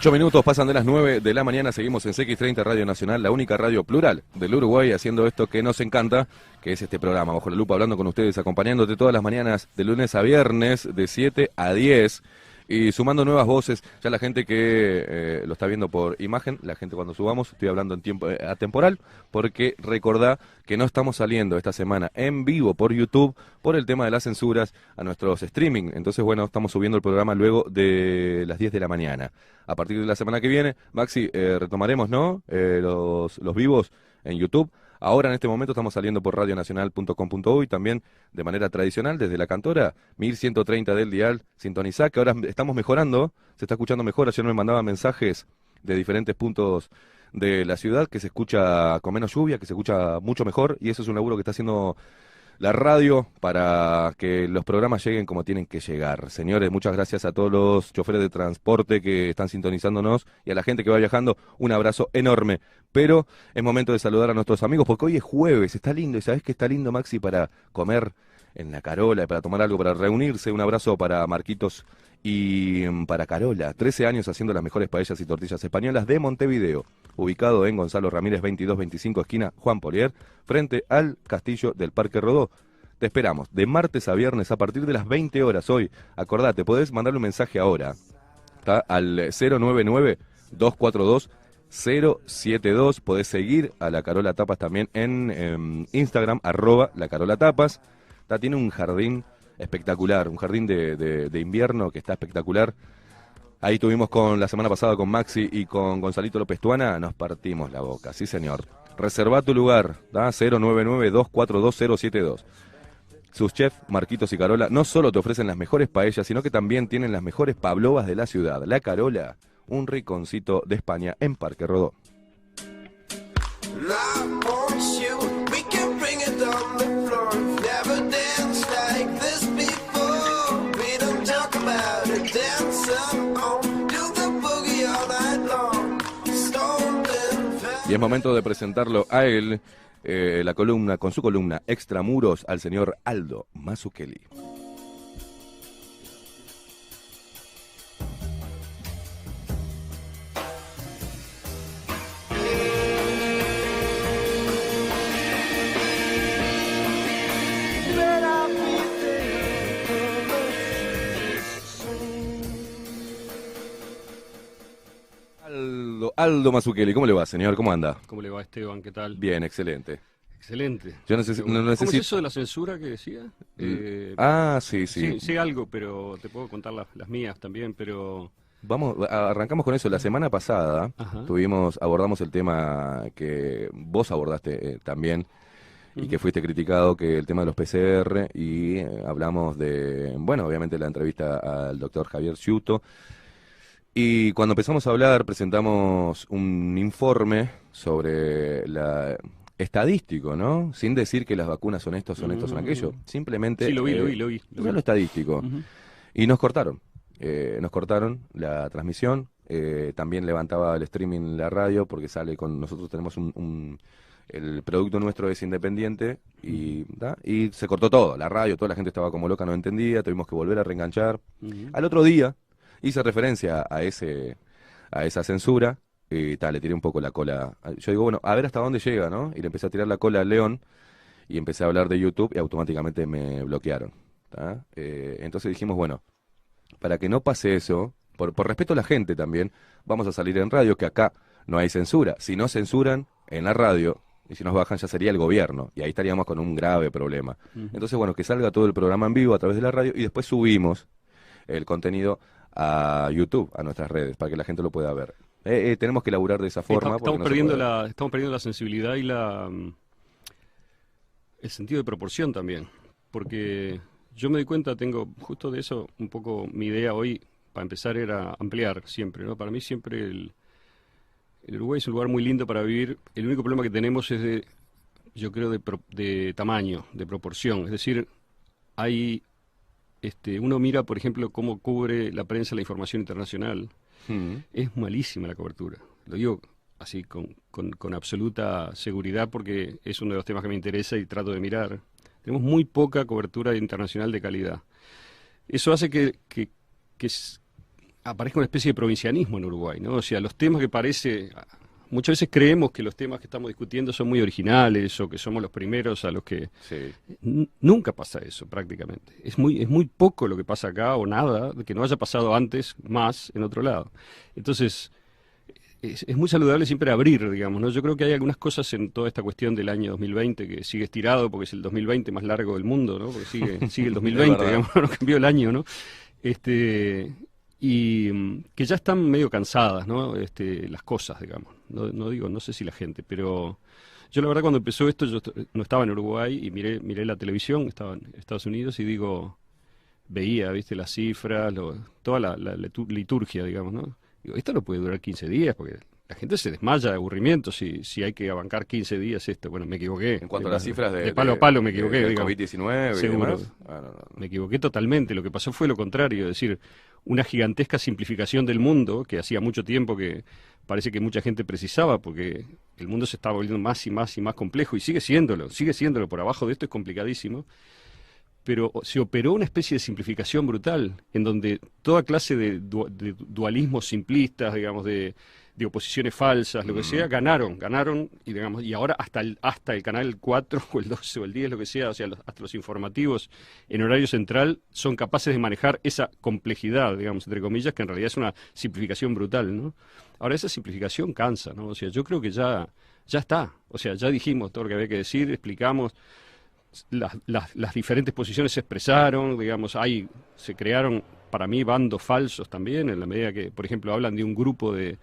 8 minutos pasan de las 9 de la mañana, seguimos en CX30 Radio Nacional, la única radio plural del Uruguay, haciendo esto que nos encanta, que es este programa, Bajo la Lupa, hablando con ustedes, acompañándote todas las mañanas, de lunes a viernes, de 7 a 10, y sumando nuevas voces. Ya la gente que lo está viendo por imagen, la gente cuando subamos, estoy hablando en tiempo atemporal, porque recordá que no estamos saliendo esta semana en vivo por YouTube por el tema de las censuras a nuestros streaming. Entonces, bueno, estamos subiendo el programa luego de las 10 de la mañana. A partir de la semana que viene, Maxi, retomaremos, ¿no? Los vivos en YouTube. Ahora en este momento estamos saliendo por radionacional.com.uy, también de manera tradicional desde la Cantora, 1130 del dial, sintonizá, que ahora estamos mejorando, se está escuchando mejor. Ayer me mandaban mensajes de diferentes puntos de la ciudad que se escucha con menos lluvia, que se escucha mucho mejor, y eso es un laburo que está haciendo la radio para que los programas lleguen como tienen que llegar. Señores, muchas gracias a todos los choferes de transporte que están sintonizándonos y a la gente que va viajando, un abrazo enorme. Pero es momento de saludar a nuestros amigos porque hoy es jueves, está lindo, y ¿sabés qué está lindo, Maxi, para comer en la Carola, para tomar algo, para reunirse? Un abrazo para Marquitos y para Carola, 13 años haciendo las mejores paellas y tortillas españolas de Montevideo, ubicado en Gonzalo Ramírez 2225, esquina Juan Polier, frente al Castillo del Parque Rodó. Te esperamos de martes a viernes a partir de las 20 horas hoy. Acordate, podés mandarle un mensaje ahora, ¿tá? Al 099-242-072. Podés seguir a la Carola Tapas también en Instagram, @lacarolatapas. Tiene un jardín espectacular, un jardín de invierno que está espectacular. Ahí tuvimos la semana pasada con Maxi y con Gonzalito López Tuana, nos partimos la boca, sí señor. Reserva tu lugar, 099-242-072. Sus chefs, Marquitos y Carola, no solo te ofrecen las mejores paellas, sino que también tienen las mejores pavlovas de la ciudad. La Carola, un rinconcito de España en Parque Rodó. Y es momento de presentarlo a él, la columna, con su columna Extramuros, al señor Aldo Mazzucchelli. Aldo Mazzucchelli, ¿cómo le va, señor? ¿Cómo anda? ¿Cómo le va, Esteban? ¿Qué tal? Bien, excelente. Excelente. Yo no ¿Cómo es eso de la censura que decía? Sí. Sí, sé algo, pero te puedo contar las mías también, pero... Arrancamos con eso. La semana pasada Ajá. abordamos el tema que vos abordaste también, y que fuiste criticado, que el tema de los PCR, y hablamos de, bueno, obviamente la entrevista al doctor Javier Ciuto. Y cuando empezamos a hablar, presentamos un informe sobre estadístico, ¿no? Sin decir que las vacunas son esto, son aquello. Simplemente... Sí, lo vi. Lo estadístico. Y nos cortaron la transmisión. También levantaba el streaming la radio, porque sale con... Nosotros tenemos el producto nuestro es independiente, y se cortó todo. La radio, toda la gente estaba como loca, no entendía. Tuvimos que volver a reenganchar. Al otro día... hice referencia a esa censura y le tiré un poco la cola. Yo digo, bueno, a ver hasta dónde llega, ¿no? Y le empecé a tirar la cola al león y empecé a hablar de YouTube y automáticamente me bloquearon. Entonces dijimos, bueno, para que no pase eso, por respeto a la gente también, vamos a salir en radio, que acá no hay censura. Si no censuran en la radio, y si nos bajan ya sería el gobierno, y ahí estaríamos con un grave problema. Entonces, bueno, que salga todo el programa en vivo a través de la radio y después subimos el contenido a YouTube, a nuestras redes, para que la gente lo pueda ver. Tenemos que laburar de esa forma. Estamos perdiendo la sensibilidad y el sentido de proporción también, porque yo me di cuenta, tengo justo de eso un poco mi idea hoy, para empezar, era ampliar siempre, ¿no? Para mí siempre el Uruguay es un lugar muy lindo para vivir. El único problema que tenemos es yo creo, de tamaño, de proporción. Es decir, hay... uno mira, por ejemplo, cómo cubre la prensa la información internacional. Es malísima la cobertura. Lo digo así con absoluta seguridad porque es uno de los temas que me interesa y trato de mirar. Tenemos muy poca cobertura internacional de calidad. Eso hace que aparezca una especie de provincianismo en Uruguay, ¿no? O sea, los temas que parece... Muchas veces creemos que los temas que estamos discutiendo son muy originales o que somos los primeros a los que... Sí. Nunca pasa eso, prácticamente. Es muy poco lo que pasa acá o nada que no haya pasado antes más en otro lado. Entonces, es muy saludable siempre abrir, digamos, ¿no? Yo creo que hay algunas cosas en toda esta cuestión del año 2020 que sigue estirado porque es el 2020 más largo del mundo, ¿no? Porque sigue el 2020, digamos, no cambió el año, ¿no? Y que ya están medio cansadas, ¿no? Las cosas, digamos. No sé si la gente, pero yo la verdad cuando empezó esto, yo no estaba en Uruguay y miré la televisión, estaba en Estados Unidos y veía, viste, las cifras, toda la liturgia, digamos, ¿no? Digo, esto no puede durar 15 días porque la gente se desmaya de aburrimiento si hay que abancar 15 días esto. Bueno, me equivoqué. En cuanto a las cifras de palo a palo me equivoqué. De COVID-19 y demás. Me equivoqué totalmente. Lo que pasó fue lo contrario, es decir, una gigantesca simplificación del mundo que hacía mucho tiempo que parece que mucha gente precisaba porque el mundo se estaba volviendo más y más y más complejo y sigue siéndolo, por abajo de esto es complicadísimo, pero se operó una especie de simplificación brutal en donde toda clase de dualismos simplistas, digamos, de oposiciones falsas, lo que sea, ganaron y digamos y ahora hasta el canal 4 o el 12 o el 10, lo que sea, o sea, hasta los informativos en horario central son capaces de manejar esa complejidad, digamos, entre comillas, que en realidad es una simplificación brutal, ¿no? Ahora esa simplificación cansa, ¿no? O sea, yo creo que ya está, o sea, ya dijimos todo lo que había que decir, explicamos, las diferentes posiciones se expresaron, digamos, se crearon para mí bandos falsos también, en la medida que, por ejemplo, hablan de un grupo de,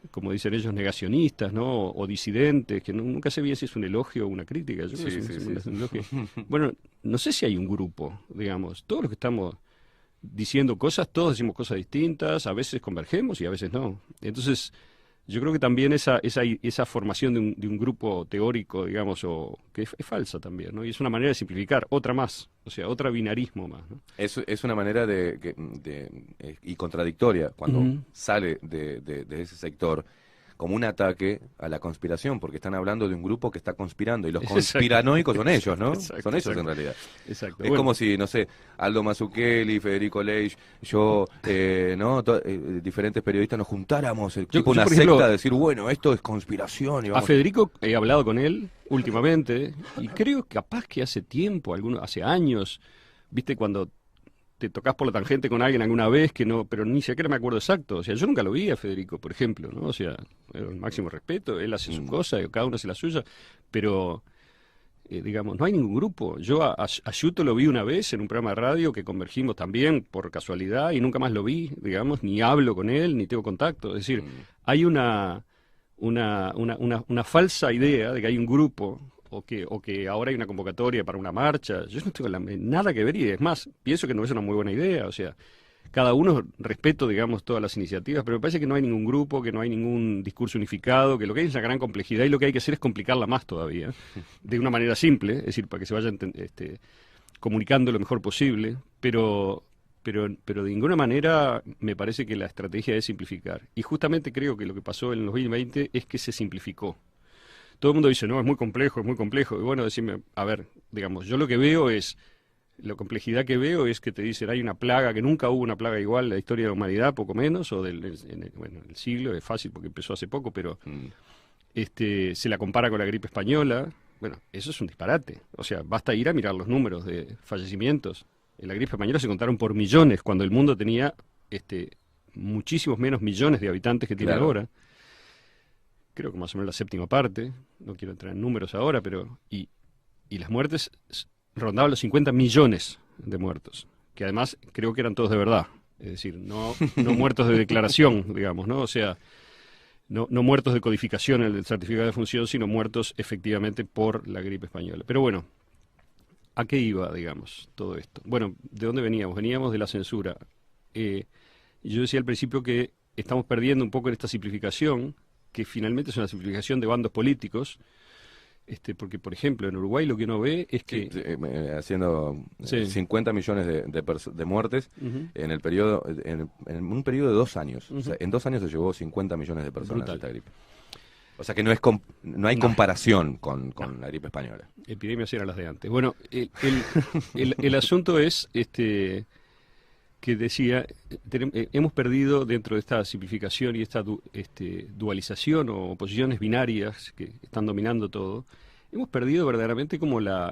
como dicen ellos, negacionistas, ¿no? O disidentes, que nunca sé bien si es un elogio o una crítica. Yo creo que es un elogio. Bueno, no sé si hay un grupo, digamos. Todos los que estamos diciendo cosas, todos decimos cosas distintas, a veces convergemos y a veces no. Entonces, yo creo que también esa formación de un grupo teórico, digamos, que es falsa también, ¿no? Y es una manera de simplificar, otra más, o sea, otro binarismo más, ¿no? Es una manera y contradictoria cuando sale de ese sector como un ataque a la conspiración, porque están hablando de un grupo que está conspirando, y los conspiranoicos son ellos, ¿no? Son ellos en realidad. Exacto. Es como si, no sé, Aldo Mazzucchelli, Federico Leich, yo, diferentes periodistas nos juntáramos, tipo una secta, de decir, bueno, esto es conspiración. Y vamos. A Federico he hablado con él últimamente, y creo capaz que hace tiempo, hace años, viste, cuando te tocas por la tangente con alguien alguna vez pero ni siquiera me acuerdo exacto. O sea, yo nunca lo vi a Federico, por ejemplo, ¿no? O sea, el máximo respeto, él hace su cosa, cada uno hace la suya, pero digamos, no hay ningún grupo. Yo a Yuto lo vi una vez en un programa de radio que convergimos también por casualidad y nunca más lo vi, digamos, ni hablo con él, ni tengo contacto. Es decir, hay una falsa idea de que hay un grupo o que ahora hay una convocatoria para una marcha. Yo no tengo nada que ver y es más, pienso que no es una muy buena idea, o sea, cada uno respeto, digamos, todas las iniciativas, pero me parece que no hay ningún grupo, que no hay ningún discurso unificado, que lo que hay es una gran complejidad y lo que hay que hacer es complicarla más todavía, de una manera simple, es decir, para que se vayan comunicando lo mejor posible, pero de ninguna manera me parece que la estrategia es simplificar. Y justamente creo que lo que pasó en el 2020 es que se simplificó. Todo el mundo dice, no, es muy complejo, es muy complejo. Y bueno, decime, a ver, digamos, yo lo que veo es, la complejidad que veo es que te dicen, hay una plaga, que nunca hubo una plaga igual en la historia de la humanidad, poco menos, o en el siglo, es fácil porque empezó hace poco, pero se la compara con la gripe española. Bueno, eso es un disparate. O sea, basta ir a mirar los números de fallecimientos. En la gripe española se contaron por millones, cuando el mundo tenía muchísimos menos millones de habitantes que tiene ahora. Creo que más o menos la séptima parte, no quiero entrar en números ahora, pero y las muertes rondaban los 50 millones de muertos, que además creo que eran todos de verdad, es decir, no muertos de declaración, digamos, ¿no? O sea, no muertos de codificación en el certificado de función, sino muertos efectivamente por la gripe española. Pero bueno, ¿a qué iba, digamos, todo esto? Bueno, ¿de dónde veníamos? Veníamos de la censura. Yo decía al principio que estamos perdiendo un poco en esta simplificación, que finalmente es una simplificación de bandos políticos, porque, por ejemplo, en Uruguay lo que uno ve es que... haciendo 50 millones de muertes en el periodo en un periodo de 2 años. O sea, en 2 años se llevó 50 millones de personas esta gripe. O sea que no hay comparación con la gripe española. Epidemias eran las de antes. Bueno, el asunto es que que decía, hemos perdido dentro de esta simplificación y esta dualización o posiciones binarias que están dominando todo, hemos perdido verdaderamente como la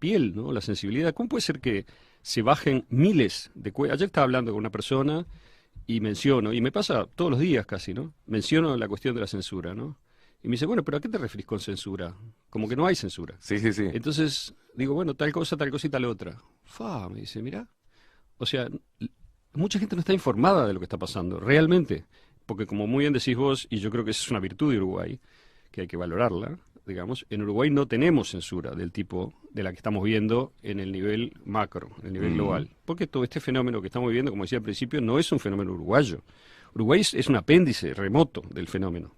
piel, ¿no? La sensibilidad. ¿Cómo puede ser que se bajen miles de cuentas? Ayer estaba hablando con una persona y menciono, y me pasa todos los días casi, ¿no? Menciono la cuestión de la censura, ¿no? Y me dice, bueno, pero ¿a qué te referís con censura? Como que no hay censura. Sí, sí, sí. Entonces, digo, bueno, tal cosa y tal otra. Me dice, mira. O sea, mucha gente no está informada de lo que está pasando, realmente. Porque como muy bien decís vos, y yo creo que esa es una virtud de Uruguay, que hay que valorarla, digamos, en Uruguay no tenemos censura del tipo de la que estamos viendo en el nivel macro, en el nivel global. Porque todo este fenómeno que estamos viviendo, como decía al principio, no es un fenómeno uruguayo. Uruguay es un apéndice remoto del fenómeno.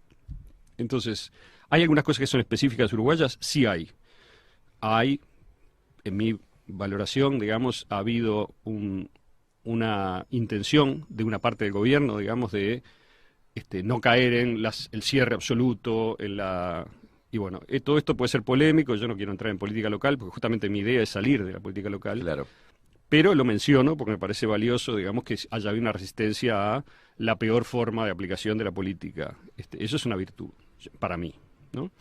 Entonces, ¿hay algunas cosas que son específicas uruguayas? Sí hay. Hay, en mi valoración, digamos, ha habido una intención de una parte del gobierno, digamos, de no caer en el cierre absoluto, y bueno, todo esto puede ser polémico, yo no quiero entrar en política local, porque justamente mi idea es salir de la política local. Claro. Pero lo menciono porque me parece valioso, digamos, que haya habido una resistencia a la peor forma de aplicación de la política. Eso es una virtud, para mí, ¿no?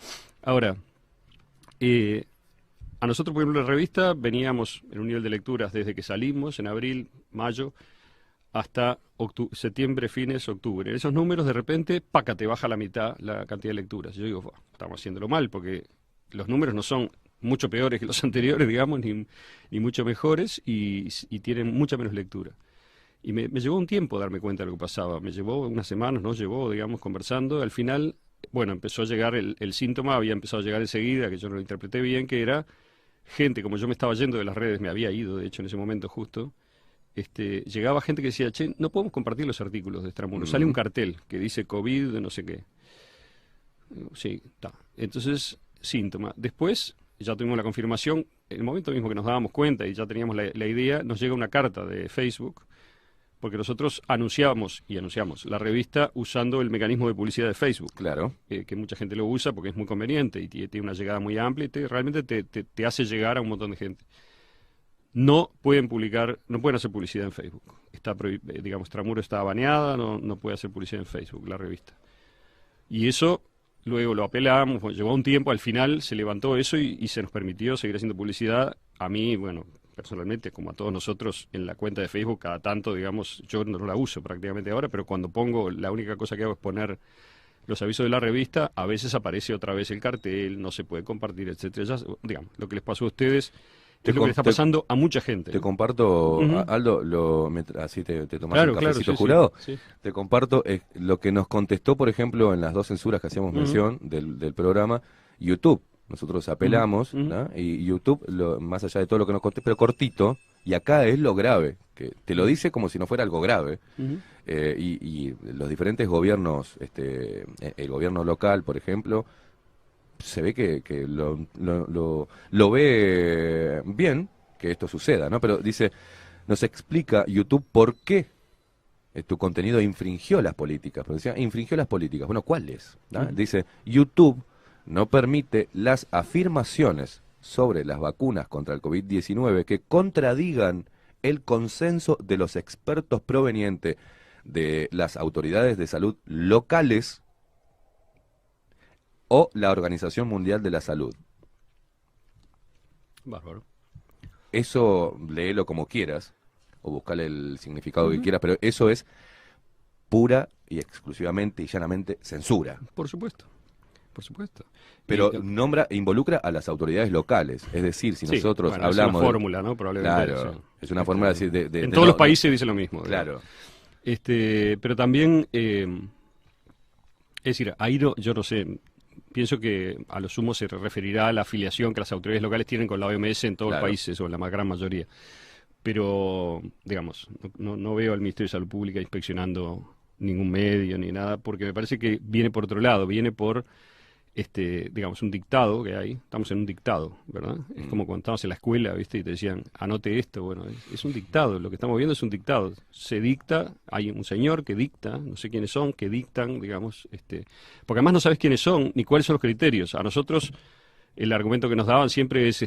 Ahora, a nosotros, por ejemplo, en la revista veníamos en un nivel de lecturas desde que salimos, en abril, mayo, hasta septiembre, fines, octubre. En esos números, de repente, te baja la mitad la cantidad de lecturas. Yo digo, estamos haciéndolo mal, porque los números no son mucho peores que los anteriores, digamos, ni mucho mejores, y tienen mucha menos lectura. Y me llevó un tiempo darme cuenta de lo que pasaba. Me llevó unas semanas, nos llevó, digamos, conversando. Al final, bueno, empezó a llegar el síntoma, había empezado a llegar enseguida, que yo no lo interpreté bien, que era gente, como yo me estaba yendo de las redes, me había ido, de hecho, en ese momento justo, llegaba gente que decía, che, no podemos compartir los artículos de Extramuros. Sale un cartel que dice COVID, no sé qué. Sí, está. Entonces, síntoma. Después, ya tuvimos la confirmación, en el momento mismo que nos dábamos cuenta y ya teníamos la idea, nos llega una carta de Facebook, porque nosotros anunciamos la revista usando el mecanismo de publicidad de Facebook. Claro. Que mucha gente lo usa porque es muy conveniente y tiene una llegada muy amplia y realmente te hace llegar a un montón de gente. No pueden hacer publicidad en Facebook. Está digamos, Extramuros está baneada, no puede hacer publicidad en Facebook, la revista. Y eso luego lo apelamos, llevó un tiempo, al final se levantó eso y se nos permitió seguir haciendo publicidad. A mí, bueno, personalmente, como a todos nosotros, en la cuenta de Facebook, cada tanto, digamos, yo no la uso prácticamente ahora, pero cuando pongo, la única cosa que hago es poner los avisos de la revista, a veces aparece otra vez el cartel, no se puede compartir, etcétera. Ya, digamos, lo que les pasó a ustedes es lo que le está pasando a mucha gente. Te comparto, Aldo, así te tomás un cafecito sí, jurado, sí. Te comparto lo que nos contestó, por ejemplo, en las dos censuras que hacíamos mención del programa, YouTube. Nosotros apelamos, ¿no? Y YouTube, más allá de todo lo que nos contestó, pero cortito, y acá es lo grave, que te lo dice como si no fuera algo grave. Y los diferentes gobiernos, el gobierno local, por ejemplo, se ve que lo ve bien que esto suceda, ¿no? Pero dice, nos explica YouTube por qué tu contenido infringió las políticas. Pero decía, infringió las políticas. Bueno, ¿cuáles? Dice, YouTube no permite las afirmaciones sobre las vacunas contra el COVID-19 que contradigan el consenso de los expertos provenientes de las autoridades de salud locales o la Organización Mundial de la Salud. Bárbaro. Eso léelo como quieras, o buscale el significado que quieras, pero eso es pura y exclusivamente y llanamente censura. Por supuesto. Por supuesto. Pero involucra a las autoridades locales. Es decir, si nosotros hablamos... Es una fórmula, ¿no? Probablemente. Claro, sí. Es una forma de decir... en todos los países dice lo mismo. Claro. Pero también... es decir, ahí yo no sé... Pienso que a lo sumo se referirá a la afiliación que las autoridades locales tienen con la OMS en todos los países, o en la gran mayoría. Pero, digamos, no veo al Ministerio de Salud Pública inspeccionando ningún medio ni nada, porque me parece que viene por otro lado, viene por... digamos, un dictado que hay. Estamos en un dictado, ¿verdad? Es como cuando estábamos en la escuela, ¿viste? Y te decían, anote esto. Bueno, es un dictado. Lo que estamos viendo es un dictado. Se dicta, hay un señor que dicta, no sé quiénes son, que dictan, digamos, porque además no sabes quiénes son ni cuáles son los criterios. A nosotros, el argumento que nos daban siempre es,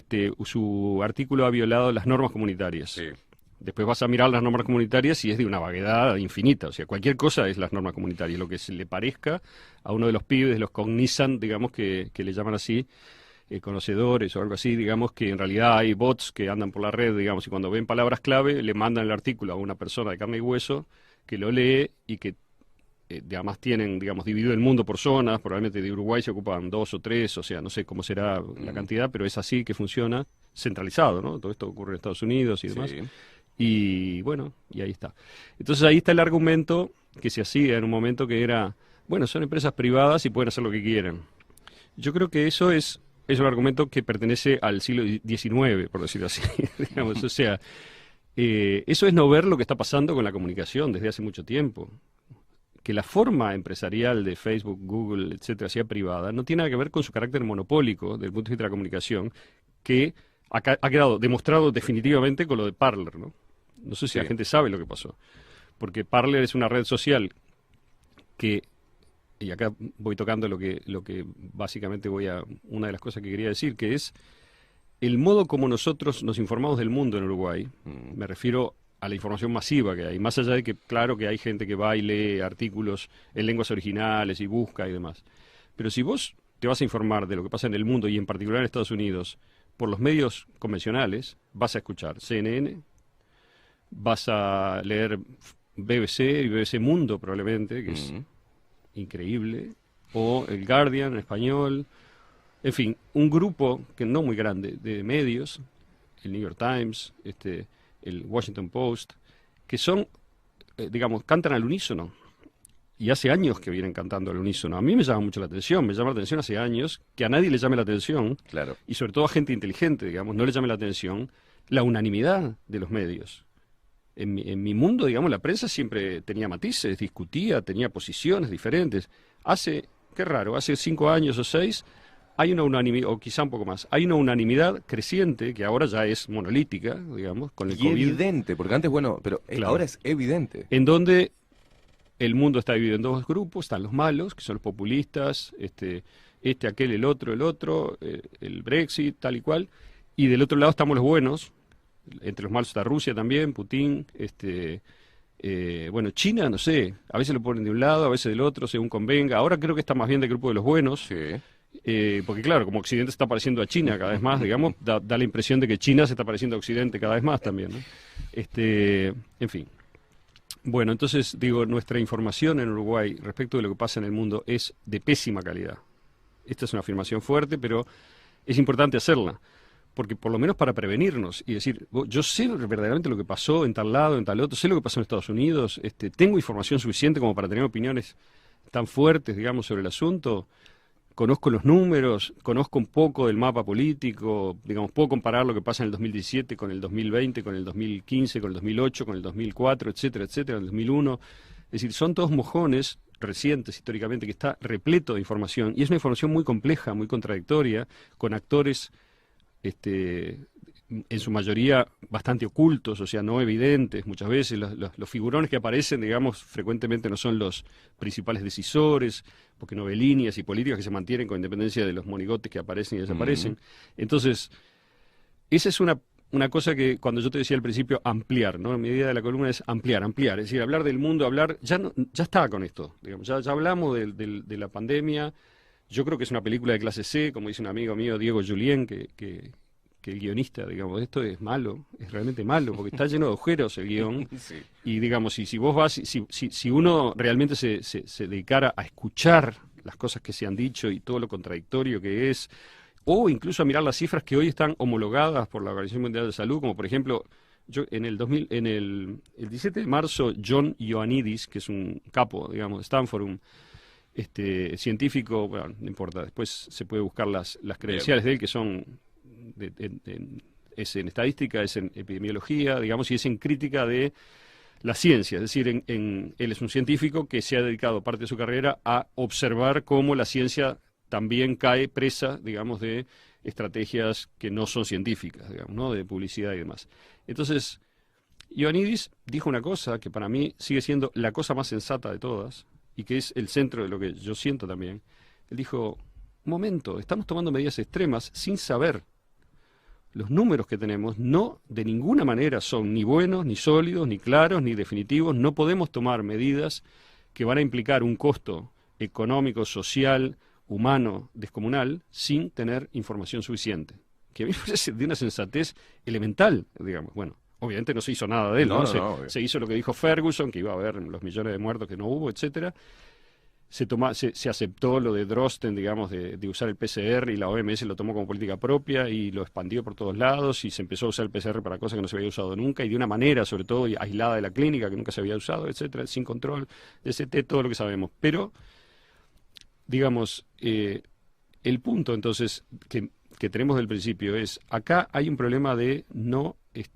su artículo ha violado las normas comunitarias. Sí. Después vas a mirar las normas comunitarias y es de una vaguedad infinita. O sea, cualquier cosa es las normas comunitarias. Lo que se le parezca a uno de los pibes, de los cognizant, digamos, que le llaman así, conocedores o algo así, digamos, que en realidad hay bots que andan por la red, digamos, y cuando ven palabras clave le mandan el artículo a una persona de carne y hueso que lo lee y que además tienen, digamos, dividido el mundo por zonas. Probablemente de Uruguay se ocupan 2 o 3, o sea, no sé cómo será la cantidad, pero es así que funciona, centralizado, ¿no? Todo esto ocurre en Estados Unidos y demás. Sí. Y bueno, y ahí está. Entonces ahí está el argumento que se hacía en un momento que era, bueno, son empresas privadas y pueden hacer lo que quieren. Yo creo que eso es un argumento que pertenece al siglo XIX, por decirlo así, digamos. O sea, eso es no ver lo que está pasando con la comunicación desde hace mucho tiempo. Que la forma empresarial de Facebook, Google, etcétera, sea privada, no tiene nada que ver con su carácter monopólico desde el punto de vista de la comunicación, que ha quedado demostrado definitivamente con lo de Parler, ¿no? No sé si la gente sabe lo que pasó. Porque Parler es una red social que, y acá voy tocando lo que básicamente una de las cosas que quería decir, que es el modo como nosotros nos informamos del mundo en Uruguay. Me refiero a la información masiva que hay, más allá de que, claro, que hay gente que va y lee artículos en lenguas originales y busca y demás. Pero si vos te vas a informar de lo que pasa en el mundo y en particular en Estados Unidos por los medios convencionales, vas a escuchar CNN, vas a leer BBC y BBC Mundo probablemente, que es increíble, o el Guardian en español, en fin, un grupo que no muy grande de medios, el New York Times, el Washington Post, que son, digamos, cantan al unísono. Y hace años que vienen cantando al unísono. A mí me llama mucho la atención, me llama la atención hace años que a nadie le llame la atención, Claro. y sobre todo a gente inteligente, digamos, no le llame la atención la unanimidad de los medios. En mi mundo, digamos, la prensa siempre tenía matices, discutía, tenía posiciones diferentes. Qué raro, hace 5 años o 6 hay una unanimidad, o quizá un poco más, hay una unanimidad creciente que ahora ya es monolítica, digamos, con el Y COVID. evidente, porque antes, bueno, pero Claro. ahora es evidente. En donde el mundo está dividido en 2 grupos, están los malos, que son los populistas, aquel, el otro, el Brexit, tal y cual, y del otro lado estamos los buenos. Entre los malos está Rusia también, Putin, bueno, China, no sé, a veces lo ponen de un lado, a veces del otro, según convenga. Ahora creo que está más bien del grupo de los buenos, porque claro, como Occidente está pareciendo a China cada vez más, digamos, da la impresión de que China se está pareciendo a Occidente cada vez más también, ¿no? En fin. Bueno, entonces, digo, nuestra información en Uruguay respecto de lo que pasa en el mundo es de pésima calidad. Esta es una afirmación fuerte, pero es importante hacerla. Porque por lo menos para prevenirnos y decir, yo sé verdaderamente lo que pasó en tal lado, en tal otro, sé lo que pasó en Estados Unidos, tengo información suficiente como para tener opiniones tan fuertes, digamos, sobre el asunto, conozco los números, conozco un poco del mapa político, digamos, puedo comparar lo que pasa en el 2017 con el 2020, con el 2015, con el 2008, con el 2004, etcétera, etcétera, el 2001. Es decir, son todos mojones recientes históricamente que está repleto de información y es una información muy compleja, muy contradictoria, con actores en su mayoría bastante ocultos, o sea, no evidentes. Muchas veces los figurones que aparecen, digamos, frecuentemente no son los principales decisores, porque no ve líneas y políticas que se mantienen con independencia de los monigotes que aparecen y desaparecen. Entonces, esa es una cosa que cuando yo te decía al principio, ampliar, ¿no? Mi idea de la columna es ampliar, es decir, hablar del mundo, ya está con esto, digamos, ya hablamos de la pandemia. Yo creo que es una película de clase C, como dice un amigo mío, Diego Julien, que el guionista, digamos, esto es malo, es realmente malo, porque está lleno de agujeros el guión. Sí. Y digamos, si vos vas, si uno realmente se dedicara a escuchar las cosas que se han dicho y todo lo contradictorio que es, o incluso a mirar las cifras que hoy están homologadas por la Organización Mundial de Salud, como por ejemplo, el 17 de marzo, John Ioannidis, que es un capo, digamos, de Stanford, científico, bueno, no importa, después se puede buscar las credenciales de él, que son, es en estadística, es en epidemiología, digamos, y es en crítica de la ciencia. Es decir, él es un científico que se ha dedicado parte de su carrera a observar cómo la ciencia también cae presa, digamos, de estrategias que no son científicas, digamos, ¿no? De publicidad y demás. Entonces, Ioannidis dijo una cosa que para mí sigue siendo la cosa más sensata de todas, y que es el centro de lo que yo siento también. Él dijo, un momento, estamos tomando medidas extremas sin saber. los números que tenemos no de ninguna manera son ni buenos, ni sólidos, ni claros, ni definitivos. No podemos tomar medidas que van a implicar un costo económico, social, humano, descomunal, sin tener información suficiente. Que a mí me parece de una sensatez elemental, digamos. Bueno, obviamente no se hizo nada de él, ¿no? Se hizo lo que dijo Ferguson, que iba a haber los millones de muertos que no hubo, etcétera. Se aceptó lo de Drosten, digamos, de usar el PCR, y la OMS lo tomó como política propia y lo expandió por todos lados, y se empezó a usar el PCR para cosas que no se había usado nunca, y de una manera, sobre todo, aislada de la clínica, que nunca se había usado, etcétera, sin control, DST, todo lo que sabemos. Pero, digamos, el punto, entonces, que tenemos del principio es, acá hay un problema de no es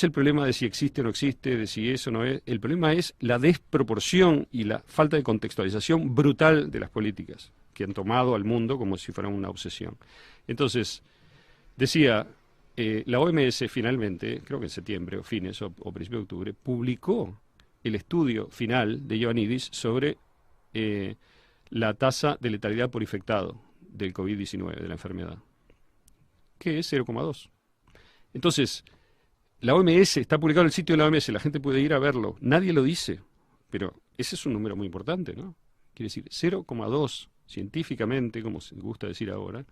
el problema de si existe o no existe, de si eso no es. El problema es la desproporción y la falta de contextualización brutal de las políticas que han tomado al mundo como si fueran una obsesión. Entonces, decía, la OMS finalmente, creo que en septiembre o fines o principio de octubre, publicó el estudio final de Ioannidis sobre la tasa de letalidad por infectado del COVID-19, de la enfermedad, que es 0,2. Entonces, la OMS, está publicado en el sitio de la OMS, la gente puede ir a verlo, nadie lo dice, pero ese es un número muy importante, ¿no? Quiere decir, 0,2 científicamente, como se gusta decir ahora,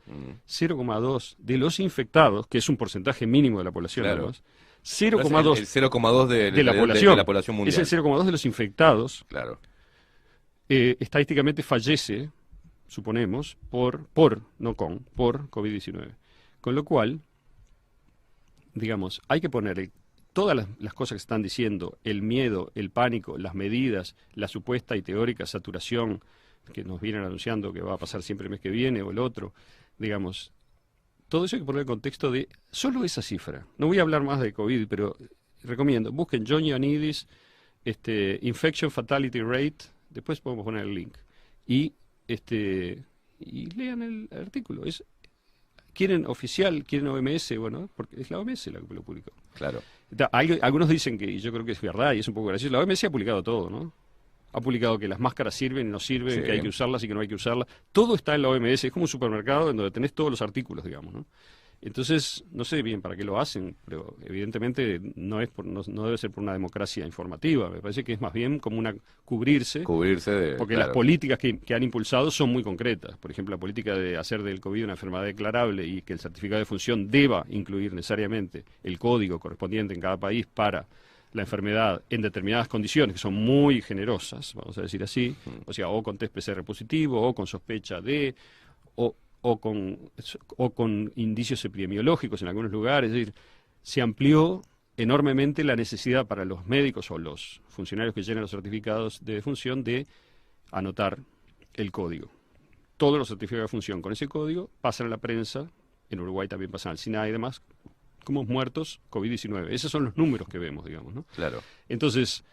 0,2 de los infectados, que es un porcentaje mínimo de la población, claro. Además, 0,2 el 0,2 de la población mundial. Es el 0,2 de los infectados. Claro. Estadísticamente fallece, suponemos, por COVID-19. Con lo cual, digamos, hay que poner todas las cosas que están diciendo, el miedo, el pánico, las medidas, la supuesta y teórica saturación que nos vienen anunciando que va a pasar siempre el mes que viene o el otro, digamos, todo eso hay que poner en contexto de solo esa cifra. No voy a hablar más de COVID, pero recomiendo, busquen John Ioannidis, Infection Fatality Rate, después podemos poner el link, y lean el artículo. ¿Quieren oficial? ¿Quieren OMS? Bueno, porque es la OMS la que lo publicó. Claro. Algunos dicen que, y yo creo que es verdad, y es un poco gracioso, la OMS ha publicado todo, ¿no? Ha publicado que las máscaras sirven y no sirven, sí, que hay que usarlas y que no hay que usarlas. Todo está en la OMS, es como un supermercado en donde tenés todos los artículos, digamos, ¿no? Entonces, no sé bien para qué lo hacen, pero evidentemente no debe ser por una democracia informativa. Me parece que es más bien como una cubrirse porque las políticas que han impulsado son muy concretas. Por ejemplo, la política de hacer del COVID una enfermedad declarable y que el certificado de función deba incluir necesariamente el código correspondiente en cada país para la enfermedad en determinadas condiciones que son muy generosas, vamos a decir así, o sea, o con test PCR positivo, o con sospecha de, o con indicios epidemiológicos en algunos lugares. Es decir, se amplió enormemente la necesidad para los médicos o los funcionarios que llenan los certificados de defunción de anotar el código. Todos los certificados de defunción con ese código pasan a la prensa, en Uruguay también pasan al SINAE y demás, como muertos COVID-19. Esos son los números que vemos, digamos, ¿no? Claro. Entonces,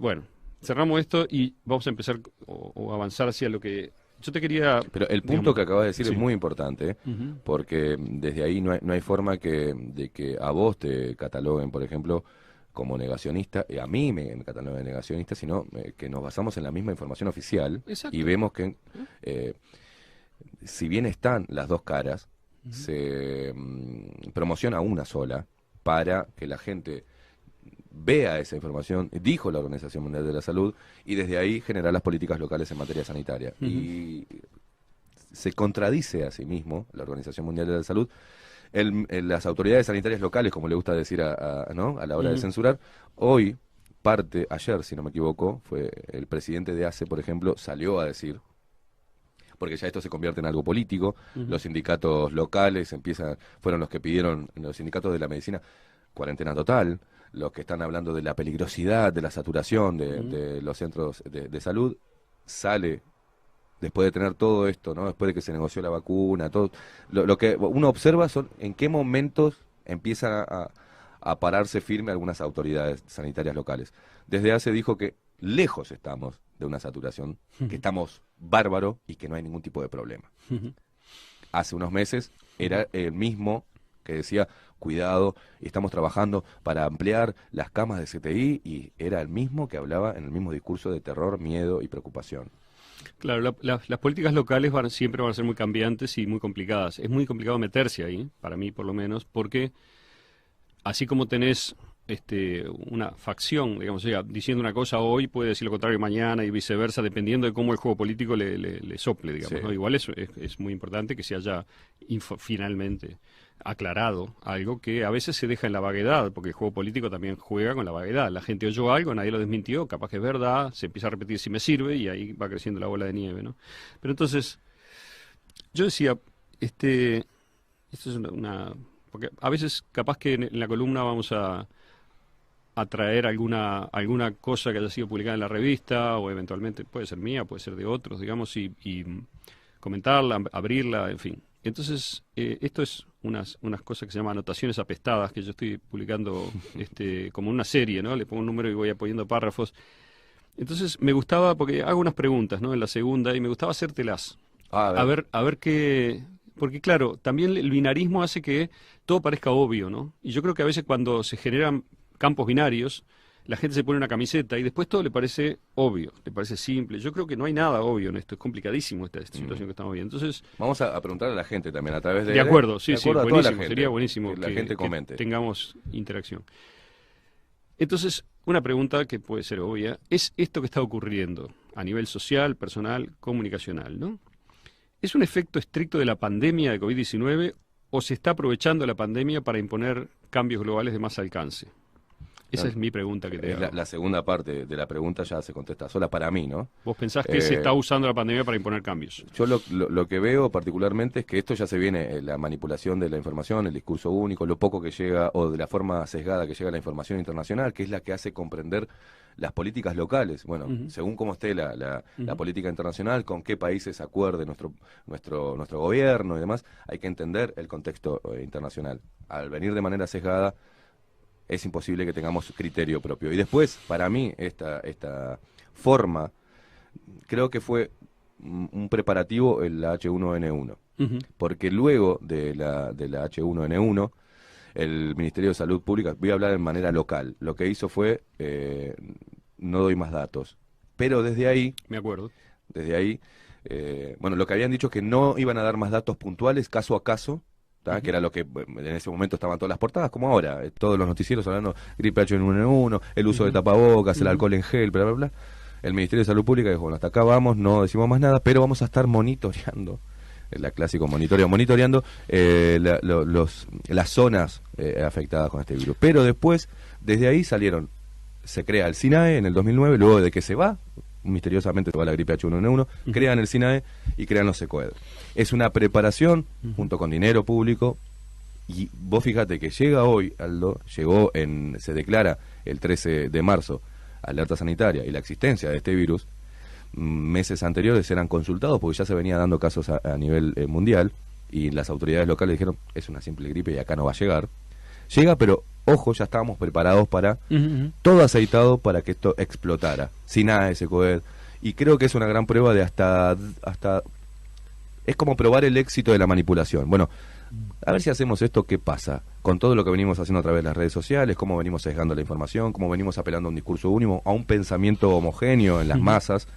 bueno, cerramos esto y vamos a empezar o avanzar hacia lo que yo te quería... Pero el punto que acabas de decir es muy importante, porque desde ahí no hay forma de que a vos te cataloguen, por ejemplo, como negacionista, y a mí me cataloguen de negacionista, sino que nos basamos en la misma información oficial. Exacto. Y vemos que, si bien están las dos caras, se promociona una sola para que la gente vea esa información, dijo la Organización Mundial de la Salud, y desde ahí generar las políticas locales en materia sanitaria. Y se contradice a sí mismo la Organización Mundial de la Salud. Las autoridades sanitarias locales, como le gusta decir ¿no? a la hora de censurar, ayer, si no me equivoco, fue el presidente de ACE, por ejemplo, salió a decir, porque ya esto se convierte en algo político, los sindicatos locales fueron los que pidieron, los sindicatos de la medicina, cuarentena total, los que están hablando de la peligrosidad, de la saturación de los centros de salud, sale, después de tener todo esto, ¿no? Después de que se negoció la vacuna, todo, lo que uno observa son en qué momentos empiezan a pararse firme algunas autoridades sanitarias locales. Desde hace dijo que lejos estamos de una saturación, que estamos bárbaro y que no hay ningún tipo de problema. Hace unos meses era el mismo que decía, cuidado, estamos trabajando para ampliar las camas de CTI, y era el mismo que hablaba en el mismo discurso de terror, miedo y preocupación. Claro, las políticas locales siempre van a ser muy cambiantes y muy complicadas. Es muy complicado meterse ahí, para mí por lo menos, porque así como tenés una facción, digamos, o sea, diciendo una cosa hoy puede decir lo contrario mañana y viceversa, dependiendo de cómo el juego político le sople, digamos, Sí. ¿no? Igual es muy importante que se haya finalmente aclarado algo que a veces se deja en la vaguedad, porque el juego político también juega con la vaguedad. La gente oyó algo, nadie lo desmintió, capaz que es verdad, se empieza a repetir si me sirve y ahí va creciendo la bola de nieve, ¿no? Pero entonces, yo decía, esto es porque a veces capaz que en la columna vamos a traer alguna cosa que haya sido publicada en la revista o eventualmente puede ser mía, puede ser de otros, digamos, y comentarla, abrirla, en fin. Entonces, esto es unas cosas que se llaman anotaciones apestadas que yo estoy publicando como una serie, ¿no? Le pongo un número y voy poniendo párrafos. Entonces, me gustaba, porque hago unas preguntas, ¿no? En la segunda, y me gustaba hacértelas. A ver qué... Porque claro, también el binarismo hace que todo parezca obvio, ¿no? Y yo creo que a veces cuando se generan campos binarios, la gente se pone una camiseta y después todo le parece obvio, le parece simple. Yo creo que no hay nada obvio en esto, es complicadísimo esta situación que estamos viendo. Entonces, vamos a preguntarle a la gente también a través de... De acuerdo, sí, de acuerdo sí, a toda la buenísimo, gente, sería buenísimo que la gente comente. tengamos interacción. Entonces, una pregunta que puede ser obvia, ¿es esto que está ocurriendo a nivel social, personal, comunicacional, ¿no? ¿Es un efecto estricto de la pandemia de COVID-19 o se está aprovechando la pandemia para imponer cambios globales de más alcance? Esa es mi pregunta que te hago. La segunda parte de la pregunta ya se contesta sola para mí, ¿no? ¿Vos pensás que se está usando la pandemia para imponer cambios? Yo lo que veo particularmente es que esto ya se viene, la manipulación de la información, el discurso único, lo poco que llega, o de la forma sesgada que llega la información internacional, que es la que hace comprender las políticas locales. Bueno, según cómo esté la política internacional, con qué países acuerde nuestro gobierno y demás, hay que entender el contexto internacional. Al venir de manera sesgada, es imposible que tengamos criterio propio. Y después, para mí, esta forma, creo que fue un preparativo en la H1N1. Porque luego de la H1N1, el Ministerio de Salud Pública, voy a hablar de manera local, lo que hizo fue, no doy más datos, pero desde ahí... Me acuerdo. Desde ahí, bueno, lo que habían dicho es que no iban a dar más datos puntuales, caso a caso, que era lo que en ese momento estaban todas las portadas, como ahora, todos los noticieros hablando gripe H1N1, el uso de tapabocas, el alcohol en gel, bla, bla, bla. El Ministerio de Salud Pública dijo, bueno, hasta acá vamos, no decimos más nada, pero vamos a estar monitoreando, la clásico monitoreando las zonas afectadas con este virus. Pero después, desde ahí se crea el SINAE en el 2009, luego de que se va, misteriosamente se va la gripe H1N1, crean el SINAE y crean los SECOED. Es una preparación, junto con dinero público, y vos fíjate que llega hoy, Aldo, se declara el 13 de marzo, alerta sanitaria y la existencia de este virus. Meses anteriores eran consultados porque ya se venía dando casos a nivel mundial, y las autoridades locales dijeron, es una simple gripe y acá no va a llegar. Llega, pero ojo, ya estábamos preparados para, todo aceitado para que esto explotara. SINAE, SECOED, y creo que es una gran prueba de hasta es como probar el éxito de la manipulación. Bueno, a ver si hacemos esto, ¿qué pasa? Con todo lo que venimos haciendo a través de las redes sociales, cómo venimos sesgando la información, cómo venimos apelando a un discurso único, a un pensamiento homogéneo en las masas.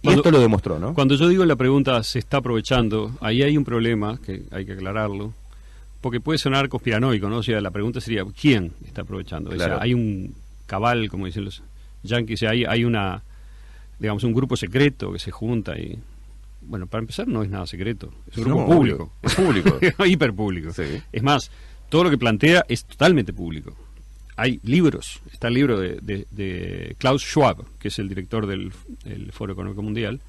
Y esto lo demostró, ¿no? Cuando yo digo en la pregunta se está aprovechando, ahí hay un problema que hay que aclararlo, porque puede sonar conspiranoico, ¿no? O sea, la pregunta sería, ¿quién está aprovechando? Claro. O sea, hay un cabal, como dicen los yanquis, hay digamos, un grupo secreto que se junta y... Bueno, para empezar no es nada secreto, es un grupo público. Es público. Hiperpúblico. Sí. Es más, todo lo que plantea es totalmente público. Hay libros, está el libro de Klaus Schwab, que es el director del Foro Económico Mundial,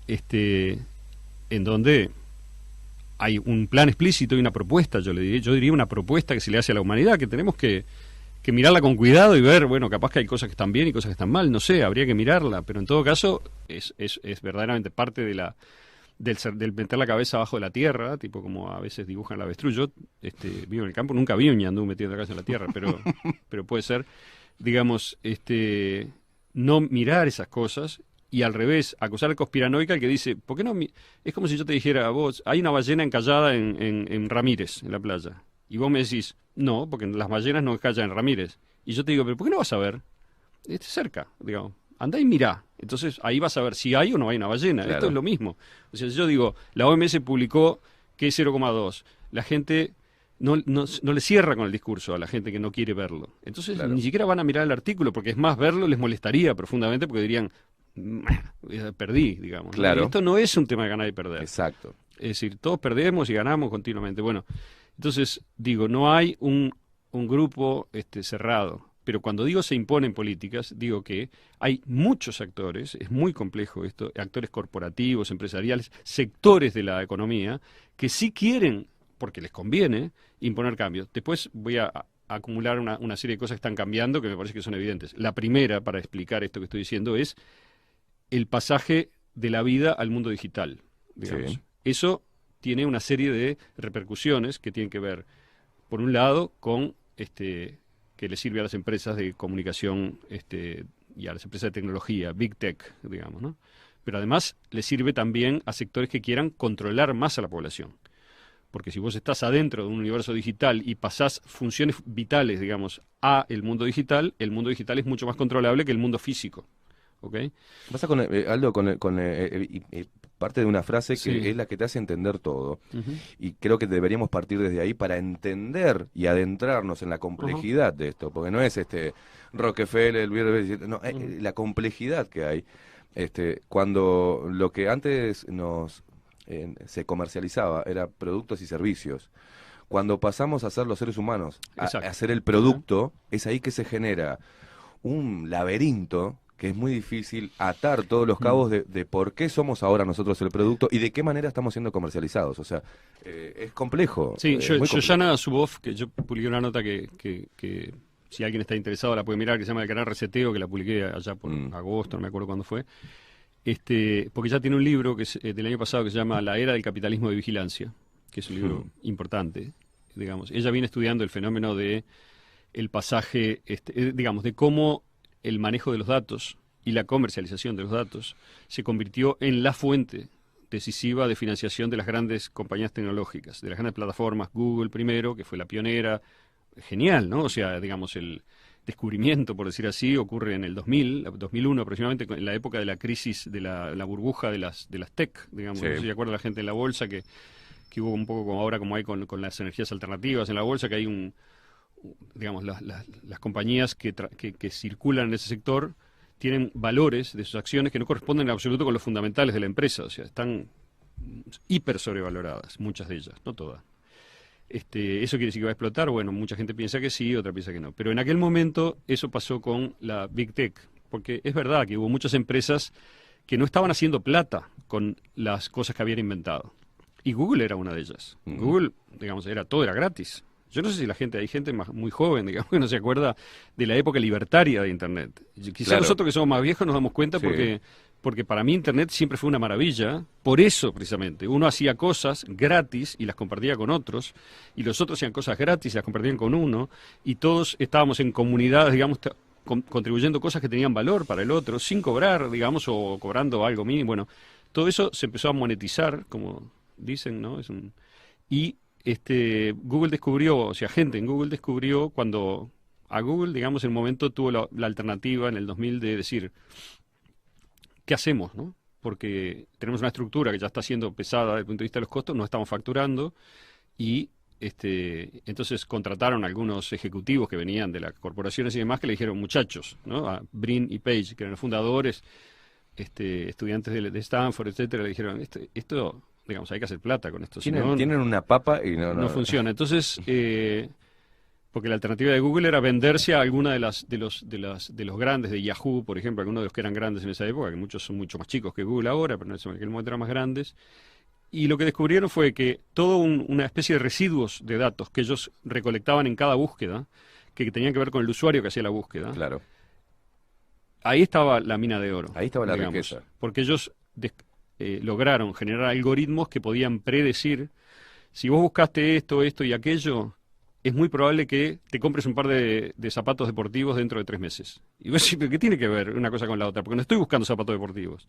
en donde hay un plan explícito y una propuesta, yo diría una propuesta que se le hace a la humanidad, que tenemos que mirarla con cuidado y ver, bueno, capaz que hay cosas que están bien y cosas que están mal, no sé, habría que mirarla, pero en todo caso es verdaderamente parte del meter la cabeza abajo de la tierra, tipo como a veces dibujan la avestruz. Yo vivo en el campo, nunca vi un ñandú metiendo la cabeza en la tierra, pero puede ser, digamos, no mirar esas cosas y al revés, acusar al conspiranoica el que dice, ¿por qué no? Es como si yo te dijera a vos, hay una ballena encallada en Ramírez, en la playa, y vos me decís, no, porque las ballenas no encallan en Ramírez. Y yo te digo, ¿pero por qué no vas a ver? Cerca, digamos. Andá y mirá. Entonces ahí vas a ver si hay o no hay una ballena. Claro. Esto es lo mismo. O sea, yo digo, la OMS publicó que es 0,2. La gente no le cierra con el discurso a la gente que no quiere verlo. Entonces Claro. ni siquiera van a mirar el artículo, porque es más, verlo les molestaría profundamente, porque dirían, perdí, digamos. ¿no? Claro. Y esto no es un tema de ganar y perder. Exacto. Es decir, todos perdemos y ganamos continuamente. Bueno, entonces digo, no hay un grupo cerrado. Pero cuando digo se imponen políticas, digo que hay muchos actores, es muy complejo esto, actores corporativos, empresariales, sectores de la economía, que sí quieren, porque les conviene, imponer cambios. Después voy a acumular una serie de cosas que están cambiando que me parece que son evidentes. La primera, para explicar esto que estoy diciendo, es el pasaje de la vida al mundo digital, digamos. Sí. Eso tiene una serie de repercusiones que tienen que ver, por un lado, con que le sirve a las empresas de comunicación y a las empresas de tecnología, Big Tech, digamos, ¿no? Pero además le sirve también a sectores que quieran controlar más a la población. Porque si vos estás adentro de un universo digital y pasás funciones vitales, digamos, a el mundo digital es mucho más controlable que el mundo físico. ¿Ok? Pasa con Aldo, parte de una frase que Sí. es la que te hace entender todo. Ujú. Y creo que deberíamos partir desde ahí para entender y adentrarnos en la complejidad de esto, porque no es Rockefeller, no, la complejidad que hay. Cuando lo que antes se comercializaba era productos y servicios, cuando pasamos a ser los seres humanos, a Exacto. hacer el producto, es ahí que se genera un laberinto que es muy difícil atar todos los cabos de por qué somos ahora nosotros el producto y de qué manera estamos siendo comercializados. O sea, es complejo. Sí, muy complejo. Shoshana Zuboff, que yo publiqué una nota que si alguien está interesado la puede mirar, que se llama El Canal Reseteo, que la publiqué allá por agosto, no me acuerdo cuándo fue. Porque ya tiene un libro que es del año pasado que se llama La Era del Capitalismo de Vigilancia, que es un libro importante, digamos. Ella viene estudiando el fenómeno de el pasaje, digamos, de cómo el manejo de los datos y la comercialización de los datos se convirtió en la fuente decisiva de financiación de las grandes compañías tecnológicas, de las grandes plataformas. Google primero, que fue la pionera, genial, ¿no? O sea, digamos, el descubrimiento, por decir así, ocurre en el 2001 aproximadamente, en la época de la crisis, de la burbuja de las tech, digamos. Sí. No sé si se acuerda la gente en la bolsa que hubo un poco como ahora, como hay con las energías alternativas en la bolsa, que hay digamos, las compañías que circulan en ese sector tienen valores de sus acciones que no corresponden en absoluto con los fundamentales de la empresa, o sea, están hiper sobrevaloradas, muchas de ellas, no todas. ¿Eso quiere decir que va a explotar? Bueno, mucha gente piensa que sí, otra piensa que no. Pero en aquel momento eso pasó con la Big Tech, porque es verdad que hubo muchas empresas que no estaban haciendo plata con las cosas que habían inventado. Y Google era una de ellas. Google, digamos, todo era gratis. Yo no sé si hay gente muy joven, digamos, que no se acuerda de la época libertaria de Internet. Quizás Claro. nosotros que somos más viejos nos damos cuenta Sí. porque para mí Internet siempre fue una maravilla, por eso precisamente. Uno hacía cosas gratis y las compartía con otros, y los otros hacían cosas gratis y las compartían con uno, y todos estábamos en comunidades, digamos, contribuyendo cosas que tenían valor para el otro, sin cobrar, digamos, o cobrando algo mínimo. Bueno, todo eso se empezó a monetizar, como dicen, ¿no? Y Google descubrió, o sea, gente en Google descubrió cuando a Google, digamos, en el momento tuvo la alternativa en el 2000 de decir, ¿qué hacemos, no? Porque tenemos una estructura que ya está siendo pesada desde el punto de vista de los costos, no estamos facturando y entonces contrataron a algunos ejecutivos que venían de las corporaciones y demás que le dijeron, muchachos, ¿no? A Brin y Page, que eran los fundadores, estudiantes de Stanford, etcétera, le dijeron, esto digamos, hay que hacer plata con esto. Tienen una papa y no funciona. Entonces, porque la alternativa de Google era venderse a alguna de los grandes, de Yahoo, por ejemplo, algunos de los que eran grandes en esa época, que muchos son mucho más chicos que Google ahora, pero en aquel momento eran más grandes. Y lo que descubrieron fue que toda una especie de residuos de datos que ellos recolectaban en cada búsqueda, que tenían que ver con el usuario que hacía la búsqueda, Claro. ahí estaba la mina de oro. Ahí estaba la digamos, riqueza. Porque ellos lograron generar algoritmos que podían predecir, si vos buscaste esto y aquello, es muy probable que te compres un par de zapatos deportivos dentro de 3 meses. Y vos decís, ¿pero qué tiene que ver una cosa con la otra? Porque no estoy buscando zapatos deportivos.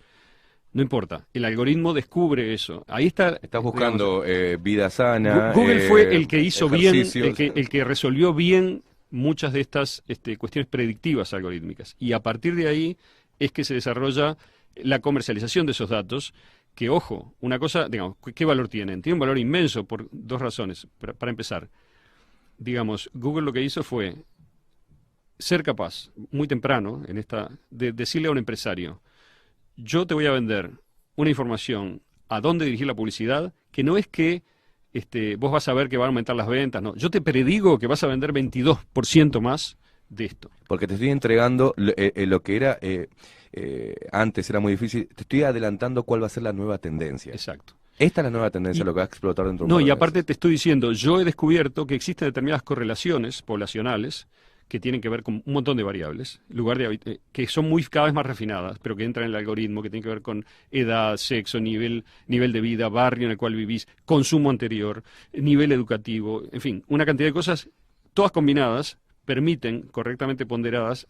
No importa, el algoritmo descubre eso. Ahí está. Estás buscando vida sana. Google fue el que hizo bien, ejercicios. el que resolvió bien muchas de estas cuestiones predictivas algorítmicas. Y a partir de ahí es que se desarrolla la comercialización de esos datos, que, ojo, una cosa, digamos, ¿qué valor tienen? Tienen un valor inmenso por dos razones. Para empezar, digamos, Google lo que hizo fue ser capaz, muy temprano, de decirle a un empresario, yo te voy a vender una información a dónde dirigir la publicidad, que no es que vos vas a ver que van a aumentar las ventas, no. Yo te predigo que vas a vender 22% más de esto. Porque te estoy entregando lo que era, antes era muy difícil, te estoy adelantando cuál va a ser la nueva tendencia. Exacto. Esta es la nueva tendencia, lo que va a explotar dentro de un No, par de y meses. aparte te estoy diciendo, yo he descubierto que existen determinadas correlaciones poblacionales que tienen que ver con un montón de variables, que son cada vez más refinadas, pero que entran en el algoritmo, que tienen que ver con edad, sexo, nivel de vida, barrio en el cual vivís, consumo anterior, nivel educativo, en fin, una cantidad de cosas, todas combinadas, permiten, correctamente ponderadas,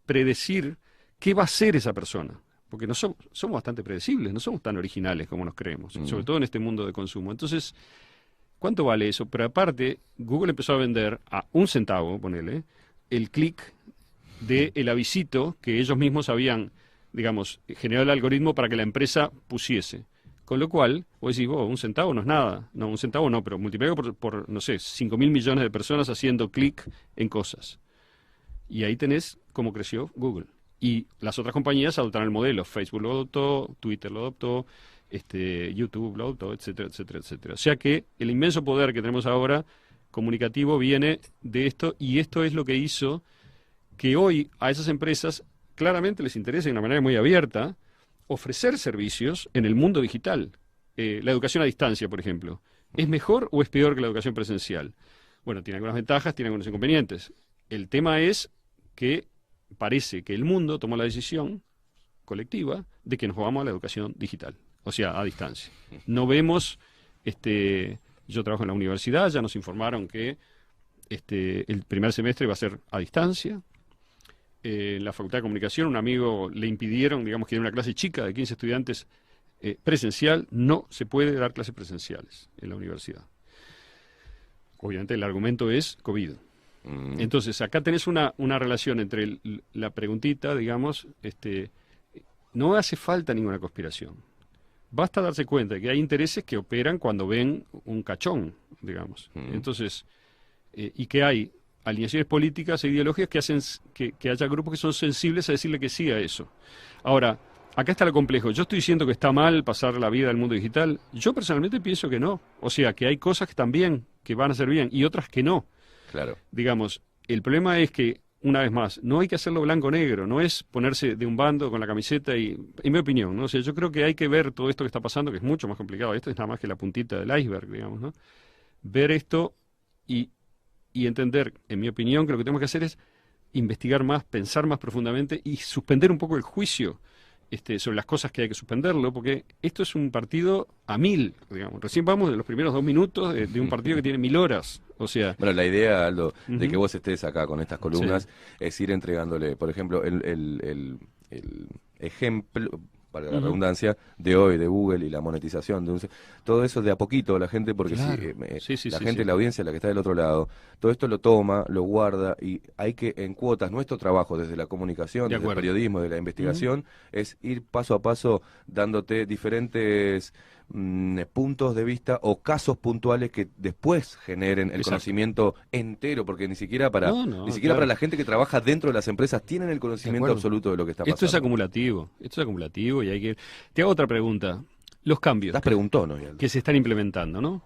predecir qué va a ser esa persona. Porque no somos bastante predecibles, no somos tan originales como nos creemos, sobre todo en este mundo de consumo. Entonces, ¿cuánto vale eso? Pero aparte, Google empezó a vender a 1 centavo, ponele, el clic del avisito que ellos mismos habían, digamos, generado el algoritmo para que la empresa pusiese. Con lo cual, vos decís, 1 centavo no es nada. No, 1 centavo no, pero multiplica por no sé, 5.000 millones de personas haciendo clic en cosas. Y ahí tenés cómo creció Google. Y las otras compañías adoptaron el modelo. Facebook lo adoptó, Twitter lo adoptó, YouTube lo adoptó, etcétera, etcétera, etcétera. O sea que el inmenso poder que tenemos ahora comunicativo viene de esto, y esto es lo que hizo que hoy a esas empresas claramente les interese de una manera muy abierta ofrecer servicios en el mundo digital. La educación a distancia, por ejemplo, ¿es mejor o es peor que la educación presencial? Bueno, tiene algunas ventajas, tiene algunos inconvenientes. El tema es que parece que el mundo tomó la decisión colectiva de que nos vamos a la educación digital, o sea, a distancia. No vemos, yo trabajo en la universidad, ya nos informaron que el primer semestre va a ser a distancia. En la Facultad de Comunicación, un amigo le impidieron, digamos, que en una clase chica de 15 estudiantes presencial, no se puede dar clases presenciales en la universidad. Obviamente el argumento es COVID. Entonces, acá tenés una relación entre la preguntita, digamos, no hace falta ninguna conspiración. Basta darse cuenta de que hay intereses que operan cuando ven un cachón, digamos. Entonces, y que hay alineaciones políticas e ideológicas que hacen que haya grupos que son sensibles a decirle que sí a eso. Ahora, acá está lo complejo. Yo estoy diciendo que está mal pasar la vida al mundo digital. Yo personalmente pienso que no. O sea, que hay cosas que están bien, que van a ser bien, y otras que no. Claro. Digamos, el problema es que, una vez más, no hay que hacerlo blanco-negro, no es ponerse de un bando con la camiseta y, en mi opinión, ¿no? O sea, yo creo que hay que ver todo esto que está pasando, que es mucho más complicado. Esto es nada más que la puntita del iceberg, digamos, ¿no? Ver esto y entender, en mi opinión, que lo que tenemos que hacer es investigar más, pensar más profundamente y suspender un poco el juicio sobre las cosas que hay que suspenderlo, porque esto es un partido a 1000, digamos. Recién vamos de los primeros 2 minutos de un partido que tiene 1000 horas. O sea, bueno, la idea, Aldo, de que vos estés acá con estas columnas, es ir entregándole, por ejemplo, el ejemplo, para la redundancia, de hoy, de Google y la monetización. Todo eso de a poquito, la gente, porque la gente, la audiencia, la que está del otro lado, todo esto lo toma, lo guarda, y hay que, en cuotas, nuestro trabajo desde la comunicación, desde el periodismo, de la investigación, es ir paso a paso dándote diferentes puntos de vista o casos puntuales que después generen el conocimiento entero, porque ni siquiera para para la gente que trabaja dentro de las empresas tienen el conocimiento absoluto de lo que está pasando. Esto es acumulativo y hay que... Te hago otra pregunta. Los cambios que se están implementando, ¿no?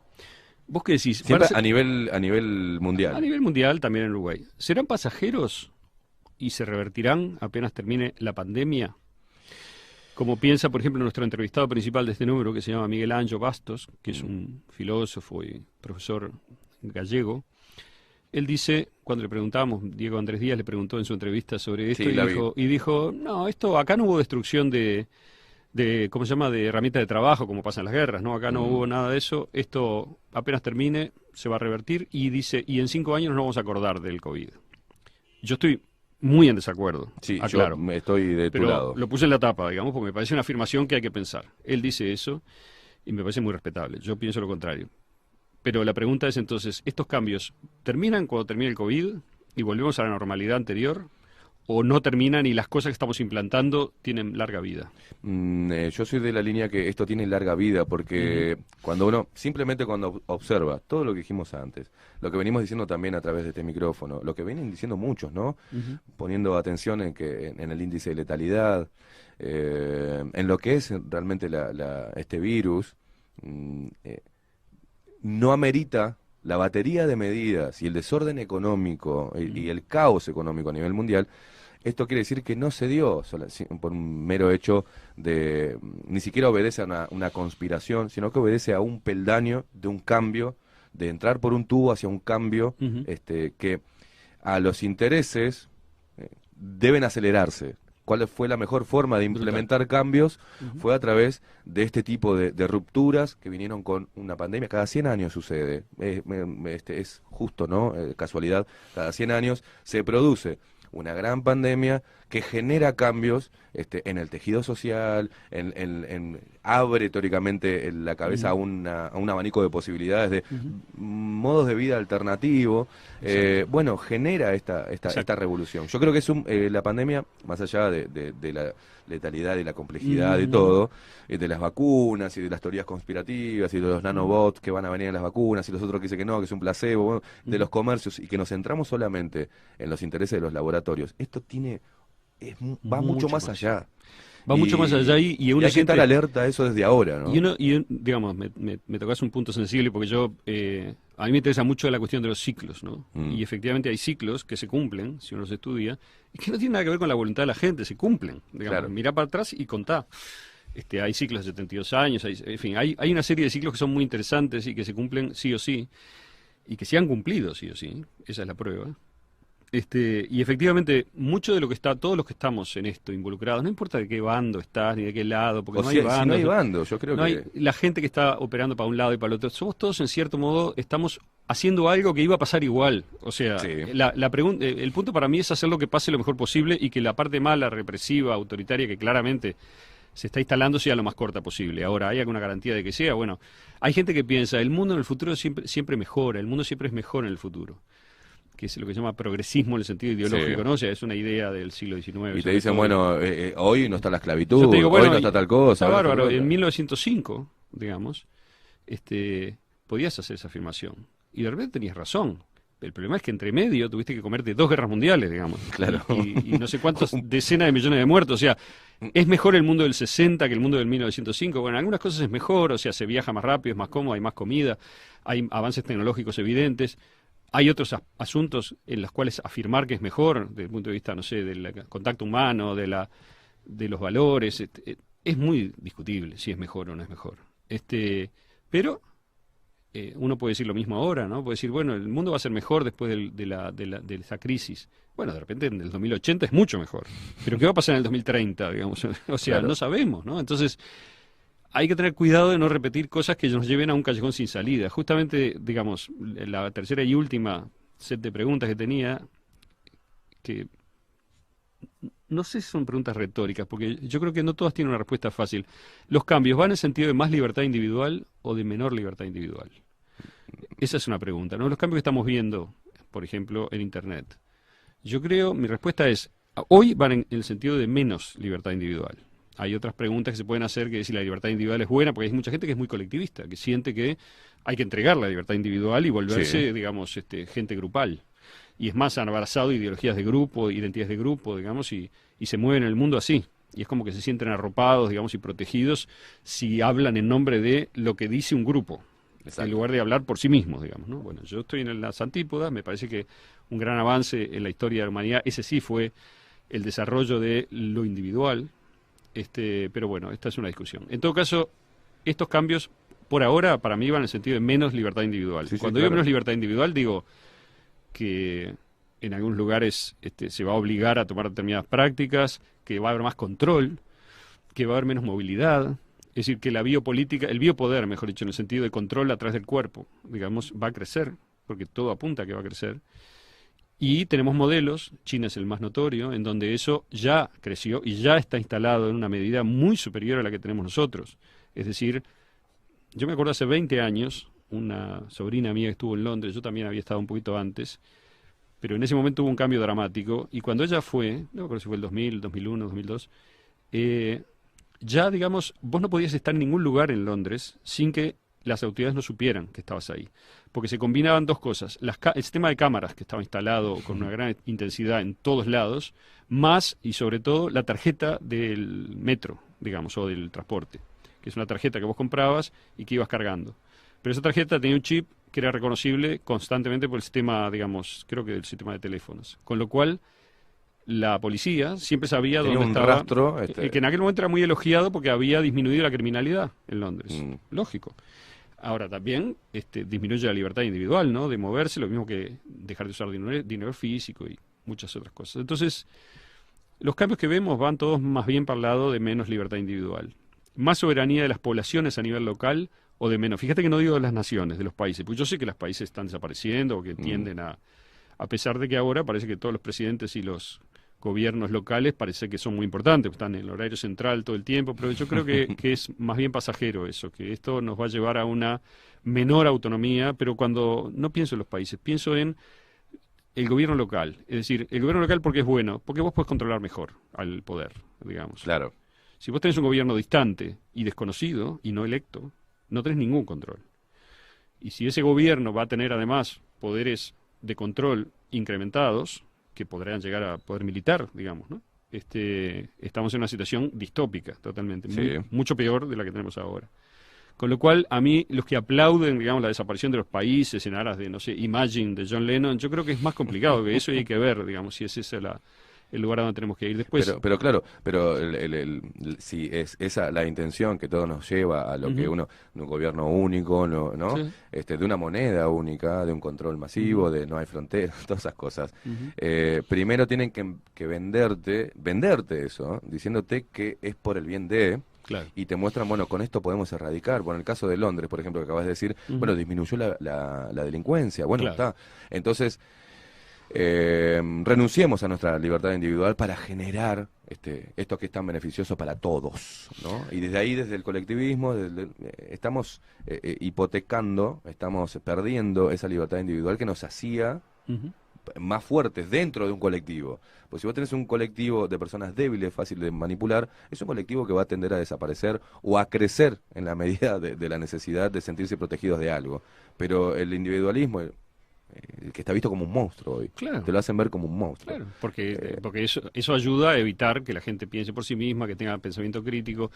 ¿Vos qué decís? Siempre a nivel mundial. A nivel mundial, también en Uruguay. ¿Serán pasajeros y se revertirán apenas termine la pandemia? Como piensa, por ejemplo, nuestro entrevistado principal de este número, que se llama Miguel Ángel Bastos, que es un filósofo y profesor gallego. Él dice, cuando le preguntábamos, Diego Andrés Díaz le preguntó en su entrevista sobre esto, y dijo, no, acá no hubo destrucción de ¿cómo se llama?, de herramientas de trabajo, como pasa en las guerras, ¿no? Acá no hubo nada de eso. Esto apenas termine, se va a revertir, y dice, y en 5 años nos vamos a acordar del COVID. Yo estoy muy en desacuerdo. Sí, claro. Yo estoy de tu lado. Lo puse en la tapa, digamos, porque me parece una afirmación que hay que pensar. Él dice eso y me parece muy respetable. Yo pienso lo contrario. Pero la pregunta es entonces, ¿estos cambios terminan cuando termine el COVID y volvemos a la normalidad anterior? o no terminan y las cosas que estamos implantando tienen larga vida? Yo soy de la línea que esto tiene larga vida, porque simplemente cuando observa todo lo que dijimos antes, lo que venimos diciendo también a través de este micrófono, lo que vienen diciendo muchos, ¿no? Poniendo atención en el índice de letalidad, en lo que es realmente este virus, no amerita la batería de medidas y el desorden económico y el caos económico a nivel mundial. Esto quiere decir que no se dio por un mero hecho de, ni siquiera obedece a una conspiración, sino que obedece a un peldaño de un cambio, de entrar por un tubo hacia un cambio, que a los intereses deben acelerarse. ¿Cuál fue la mejor forma de implementar cambios? Fue a través de este tipo de rupturas que vinieron con una pandemia. Cada 100 años sucede, es justo, ¿no? Casualidad, cada 100 años se produce una gran pandemia que genera cambios en el tejido social, abre teóricamente la cabeza a un abanico de posibilidades, de modos de vida alternativos. Bueno, genera esta revolución. Yo creo que es la pandemia, más allá de la letalidad y la complejidad de todo, de las vacunas y de las teorías conspirativas y de los nanobots que van a venir en las vacunas y los otros que dicen que no, que es un placebo, bueno, de los comercios, y que nos centramos solamente en los intereses de los laboratorios. Esto va mucho más allá. Va mucho más allá y uno hay que estar alerta a eso desde ahora, ¿no? Digamos, me tocas un punto sensible porque a mí me interesa mucho la cuestión de los ciclos, ¿no? Y efectivamente hay ciclos que se cumplen, si uno los estudia, y que no tienen nada que ver con la voluntad de la gente, se cumplen. Digamos, claro. Mirá para atrás y contá. Hay ciclos de 72 años, en fin, hay una serie de ciclos que son muy interesantes y que se cumplen sí o sí, y que se han cumplido sí o sí, esa es la prueba. Y efectivamente, mucho de lo que todos los que estamos en esto involucrados, no importa de qué bando estás ni de qué lado, porque no hay bandos. Si no hay bando, yo creo que la gente que está operando para un lado y para el otro, somos todos en cierto modo, estamos haciendo algo que iba a pasar igual. O sea, sí. El punto para mí es hacer lo que pase lo mejor posible y que la parte mala, represiva, autoritaria, que claramente se está instalando, sea lo más corta posible. Ahora, ¿hay alguna garantía de que sea? Bueno, hay gente que piensa, el mundo en el futuro siempre mejora, el mundo siempre es mejor en el futuro, que es lo que se llama progresismo en el sentido ideológico, ¿no? O sea, es una idea del siglo XIX. Y te dicen, bueno, hoy no está la esclavitud, hoy no está tal cosa. Está bárbaro. En 1905, digamos, podías hacer esa afirmación. Y de repente tenías razón. El problema es que entre medio tuviste que comerte 2 guerras mundiales, digamos. Claro. Y no sé cuántas decenas de millones de muertos. O sea, ¿es mejor el mundo del 60 que el mundo del 1905? Bueno, en algunas cosas es mejor, o sea, se viaja más rápido, es más cómodo, hay más comida, hay avances tecnológicos evidentes. Hay otros asuntos en los cuales afirmar que es mejor, desde el punto de vista, no sé, del contacto humano, de los valores. Es muy discutible si es mejor o no es mejor. Pero uno puede decir lo mismo ahora, ¿no? Puede decir, bueno, el mundo va a ser mejor después de esa crisis. Bueno, de repente en el 2080 es mucho mejor. Pero ¿qué va a pasar en el 2030, digamos? O sea, claro, no sabemos, ¿no? Entonces, hay que tener cuidado de no repetir cosas que nos lleven a un callejón sin salida. Justamente, digamos, la tercera y última set de preguntas que tenía, que no sé si son preguntas retóricas, porque yo creo que no todas tienen una respuesta fácil. ¿Los cambios van en el sentido de más libertad individual o de menor libertad individual? Esa es una pregunta, ¿no? Los cambios que estamos viendo, por ejemplo, en Internet. Yo creo, mi respuesta es, hoy van en el sentido de menos libertad individual. Hay otras preguntas que se pueden hacer, que si la libertad individual es buena, porque hay mucha gente que es muy colectivista, que siente que hay que entregar la libertad individual y volverse, digamos, gente grupal. Y es más, han abrazado ideologías de grupo, identidades de grupo, digamos, y se mueven en el mundo así. Y es como que se sienten arropados, digamos, y protegidos si hablan en nombre de lo que dice un grupo, en lugar de hablar por sí mismos, digamos, ¿no? Bueno, yo estoy en las antípodas, me parece que un gran avance en la historia de la humanidad, ese sí fue el desarrollo de lo individual. Pero bueno, esta es una discusión. En todo caso, estos cambios, por ahora, para mí van en el sentido de menos libertad individual. Cuando digo menos libertad individual, digo que en algunos lugares se va a obligar a tomar determinadas prácticas, que va a haber más control, que va a haber menos movilidad. Es decir, que la biopolítica, el biopoder, mejor dicho, en el sentido de control a través del cuerpo, digamos, va a crecer, porque todo apunta a que va a crecer. Y tenemos modelos, China es el más notorio, en donde eso ya creció y ya está instalado en una medida muy superior a la que tenemos nosotros. Es decir, yo me acuerdo hace 20 años, una sobrina mía que estuvo en Londres, yo también había estado un poquito antes, pero en ese momento hubo un cambio dramático, y cuando ella fue, no me acuerdo si fue el 2000, 2001, 2002, ya, digamos, vos no podías estar en ningún lugar en Londres sin que las autoridades no supieran que estabas ahí, porque se combinaban dos cosas: el sistema de cámaras que estaba instalado con una gran intensidad en todos lados, más y sobre todo la tarjeta del metro, digamos, o del transporte, que es una tarjeta que vos comprabas y que ibas cargando. Pero esa tarjeta tenía un chip que era reconocible constantemente por el sistema, digamos, creo que del sistema de teléfonos, con lo cual la policía siempre sabía Tenía dónde un estaba, rastro, que en aquel momento era muy elogiado porque había disminuido la criminalidad en Londres. Lógico. Ahora también disminuye la libertad individual, ¿no? De moverse, lo mismo que dejar de usar dinero físico y muchas otras cosas. Entonces, los cambios que vemos van todos más bien para el lado de menos libertad individual. Más soberanía de las poblaciones a nivel local o de menos. Fíjate que no digo de las naciones, de los países, pues yo sé que los países están desapareciendo o que tienden a pesar de que ahora parece que todos los presidentes y los gobiernos locales parece que son muy importantes, están en el horario central todo el tiempo, pero yo creo que es más bien pasajero eso, que esto nos va a llevar a una menor autonomía, pero cuando no pienso en los países, pienso en el gobierno local. Es decir, el gobierno local porque es bueno, porque vos podés controlar mejor al poder, digamos. Claro. Si vos tenés un gobierno distante y desconocido y no electo, no tenés ningún control. Y si ese gobierno va a tener además poderes de control incrementados, que podrían llegar a poder militar, digamos, ¿no? Estamos en una situación distópica totalmente, mucho peor de la que tenemos ahora. Con lo cual, a mí, los que aplauden, digamos, la desaparición de los países en aras de, no sé, Imagine de John Lennon, yo creo que es más complicado que eso y hay que ver, digamos, si es ese el lugar a donde tenemos que ir después. Pero claro, pero si es esa la intención que todo nos lleva a lo que un gobierno único, ¿no? Sí. De una moneda única, de un control masivo, de no hay fronteras, todas esas cosas. Primero tienen que venderte eso, diciéndote que es por el bien de... Claro. Y te muestran, bueno, con esto podemos erradicar. Bueno, en el caso de Londres, por ejemplo, que acabas de decir, bueno, disminuyó la delincuencia. Bueno, está. Entonces, renunciemos a nuestra libertad individual para generar esto que es tan beneficioso para todos, ¿no? Y desde ahí, desde el colectivismo, estamos hipotecando, estamos perdiendo esa libertad individual que nos hacía más fuertes dentro de un colectivo. Pues si vos tenés un colectivo de personas débiles, fácil de manipular, es un colectivo que va a tender a desaparecer o a crecer en la medida de la necesidad de sentirse protegidos de algo. Pero el individualismo, que está visto como un monstruo hoy, te lo hacen ver como un monstruo. Claro, porque eso ayuda a evitar que la gente piense por sí misma, que tenga pensamiento crítico,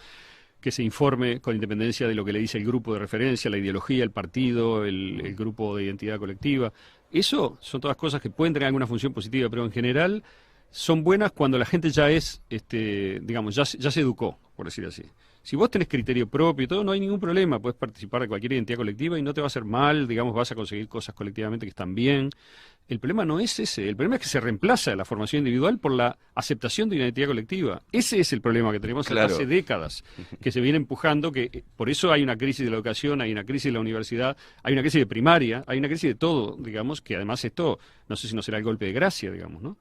que se informe con independencia de lo que le dice el grupo de referencia, la ideología, el partido, el grupo de identidad colectiva. Eso son todas cosas que pueden tener alguna función positiva, pero en general son buenas cuando la gente ya es, digamos, ya se educó, por decir así. Si vos tenés criterio propio y todo, no hay ningún problema, puedes participar de cualquier identidad colectiva y no te va a hacer mal, digamos, vas a conseguir cosas colectivamente que están bien. El problema no es ese, el problema es que se reemplaza la formación individual por la aceptación de una identidad colectiva. Ese es el problema que tenemos hace décadas, que se viene empujando, que por eso hay una crisis de la educación, hay una crisis de la universidad, hay una crisis de primaria, hay una crisis de todo, digamos, que además esto, no sé si no será el golpe de gracia, digamos, ¿no?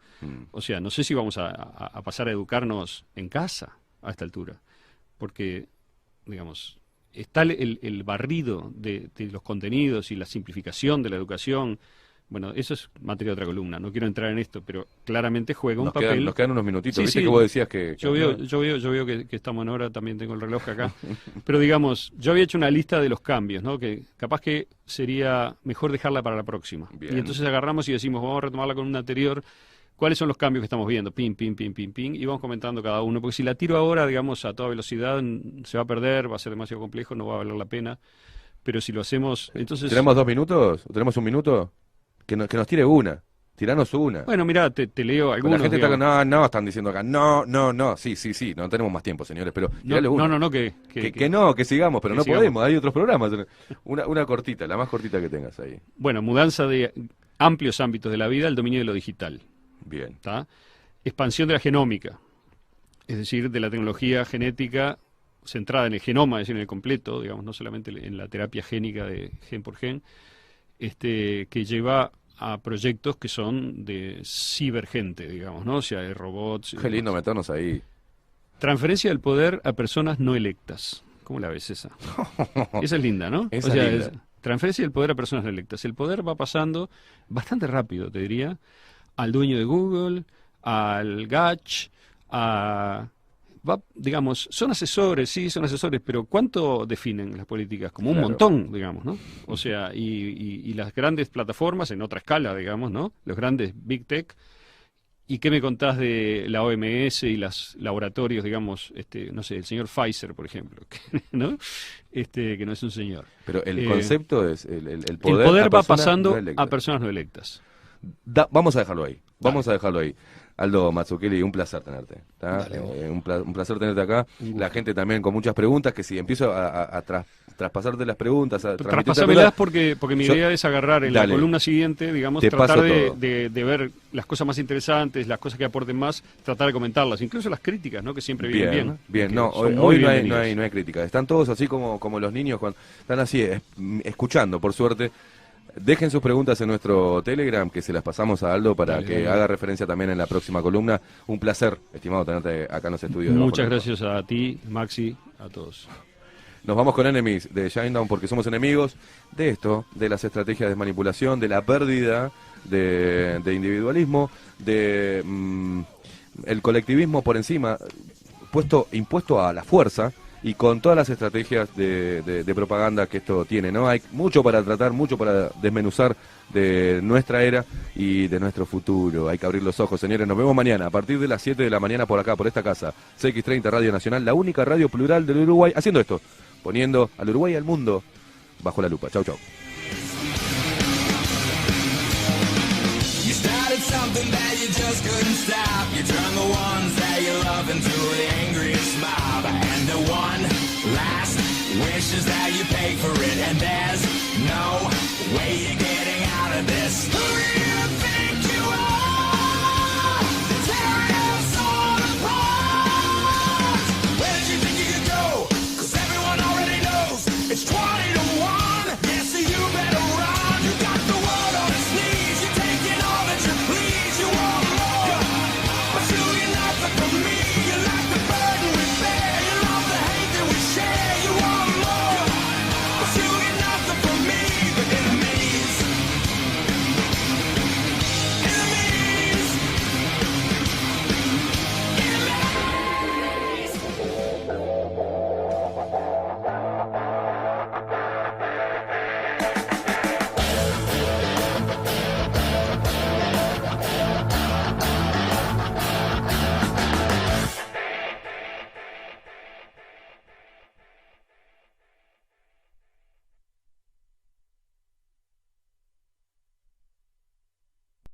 O sea, no sé si vamos a pasar a educarnos en casa a esta altura, porque, digamos, está el barrido de los contenidos y la simplificación de la educación. Bueno, eso es materia de otra columna, no quiero entrar en esto, pero claramente juega un papel. Nos quedan unos minutitos, sí, viste sí, que vos decías que... Yo veo que estamos en hora, también tengo el reloj acá, pero digamos, yo había hecho una lista de los cambios, ¿no? Que capaz que sería mejor dejarla para la próxima. Bien. Y entonces agarramos y decimos, vamos a retomarla con una anterior, ¿cuáles son los cambios que estamos viendo? Ping, ping, ping, ping, ping, y vamos comentando cada uno, porque si la tiro ahora, digamos, a toda velocidad, se va a perder, va a ser demasiado complejo, no va a valer la pena, pero si lo hacemos, entonces... ¿Tenemos 2 minutos? ¿Tenemos 1 minuto? Que nos tire una. Tiranos una. Bueno, mira, te leo algunos. La gente está están diciendo acá, no, sí, no tenemos más tiempo, señores, pero tirale una. No, que sigamos, pero no sigamos. podemos, hay otros programas. Una cortita, la más cortita que tengas ahí. Bueno, mudanza de amplios ámbitos de la vida al dominio de lo digital. Bien. ¿Tá? Expansión de la genómica, es decir, de la tecnología genética centrada en el genoma, es decir, en el completo, digamos, no solamente en la terapia génica de gen por gen, que lleva a proyectos que son de cibergente, digamos, ¿no? O sea, de robots. Qué lindo meternos ahí. Transferencia del poder a personas no electas. ¿Cómo la ves esa? Esa es linda, ¿no? Esa es linda. Transferencia del poder a personas no electas. El poder va pasando bastante rápido, te diría, al dueño de Google, al Gach, digamos, son asesores, sí, son asesores, pero ¿cuánto definen las políticas? Como un montón, digamos, ¿no? O sea, y las grandes plataformas en otra escala, digamos, ¿no? Los grandes Big Tech. ¿Y qué me contás de la OMS y los laboratorios, digamos, no sé, el señor Pfizer, por ejemplo, ¿no? Que no es un señor. Pero el concepto es el poder. El poder va pasando a personas no electas. Vamos a dejarlo ahí. Vamos a dejarlo ahí. Aldo Mazzucchelli, un placer tenerte. Un placer tenerte acá. La gente también con muchas preguntas, que si empiezo a traspasarte las preguntas, traspasámelas porque mi idea es agarrar en la columna siguiente, digamos, tratar de ver las cosas más interesantes, las cosas que aporten más, tratar de comentarlas, incluso las críticas, ¿no? Que siempre vienen bien. Bien, no, hoy no hay críticas. Están todos así como los niños cuando están así, escuchando, por suerte. Dejen sus preguntas en nuestro Telegram, que se las pasamos a Aldo para que haga referencia también en la próxima columna. Un placer, estimado, tenerte acá en los estudios. Muchas gracias a ti, Maxi, a todos. Nos vamos con Enemies de Shinedown porque somos enemigos de esto, de las estrategias de manipulación, de la pérdida de individualismo, de el colectivismo por encima, impuesto a la fuerza. Y con todas las estrategias de propaganda que esto tiene, ¿no? Hay mucho para tratar, mucho para desmenuzar de nuestra era y de nuestro futuro. Hay que abrir los ojos, señores. Nos vemos mañana, a partir de las 7 de la mañana por acá, por esta casa. CX30 Radio Nacional, la única radio plural del Uruguay, haciendo esto, poniendo al Uruguay y al mundo bajo la lupa. Chau, chau. Something that you just couldn't stop. You turn the ones that you love into the angriest mob. And the one last wish is that you pay for it. And there's no way you get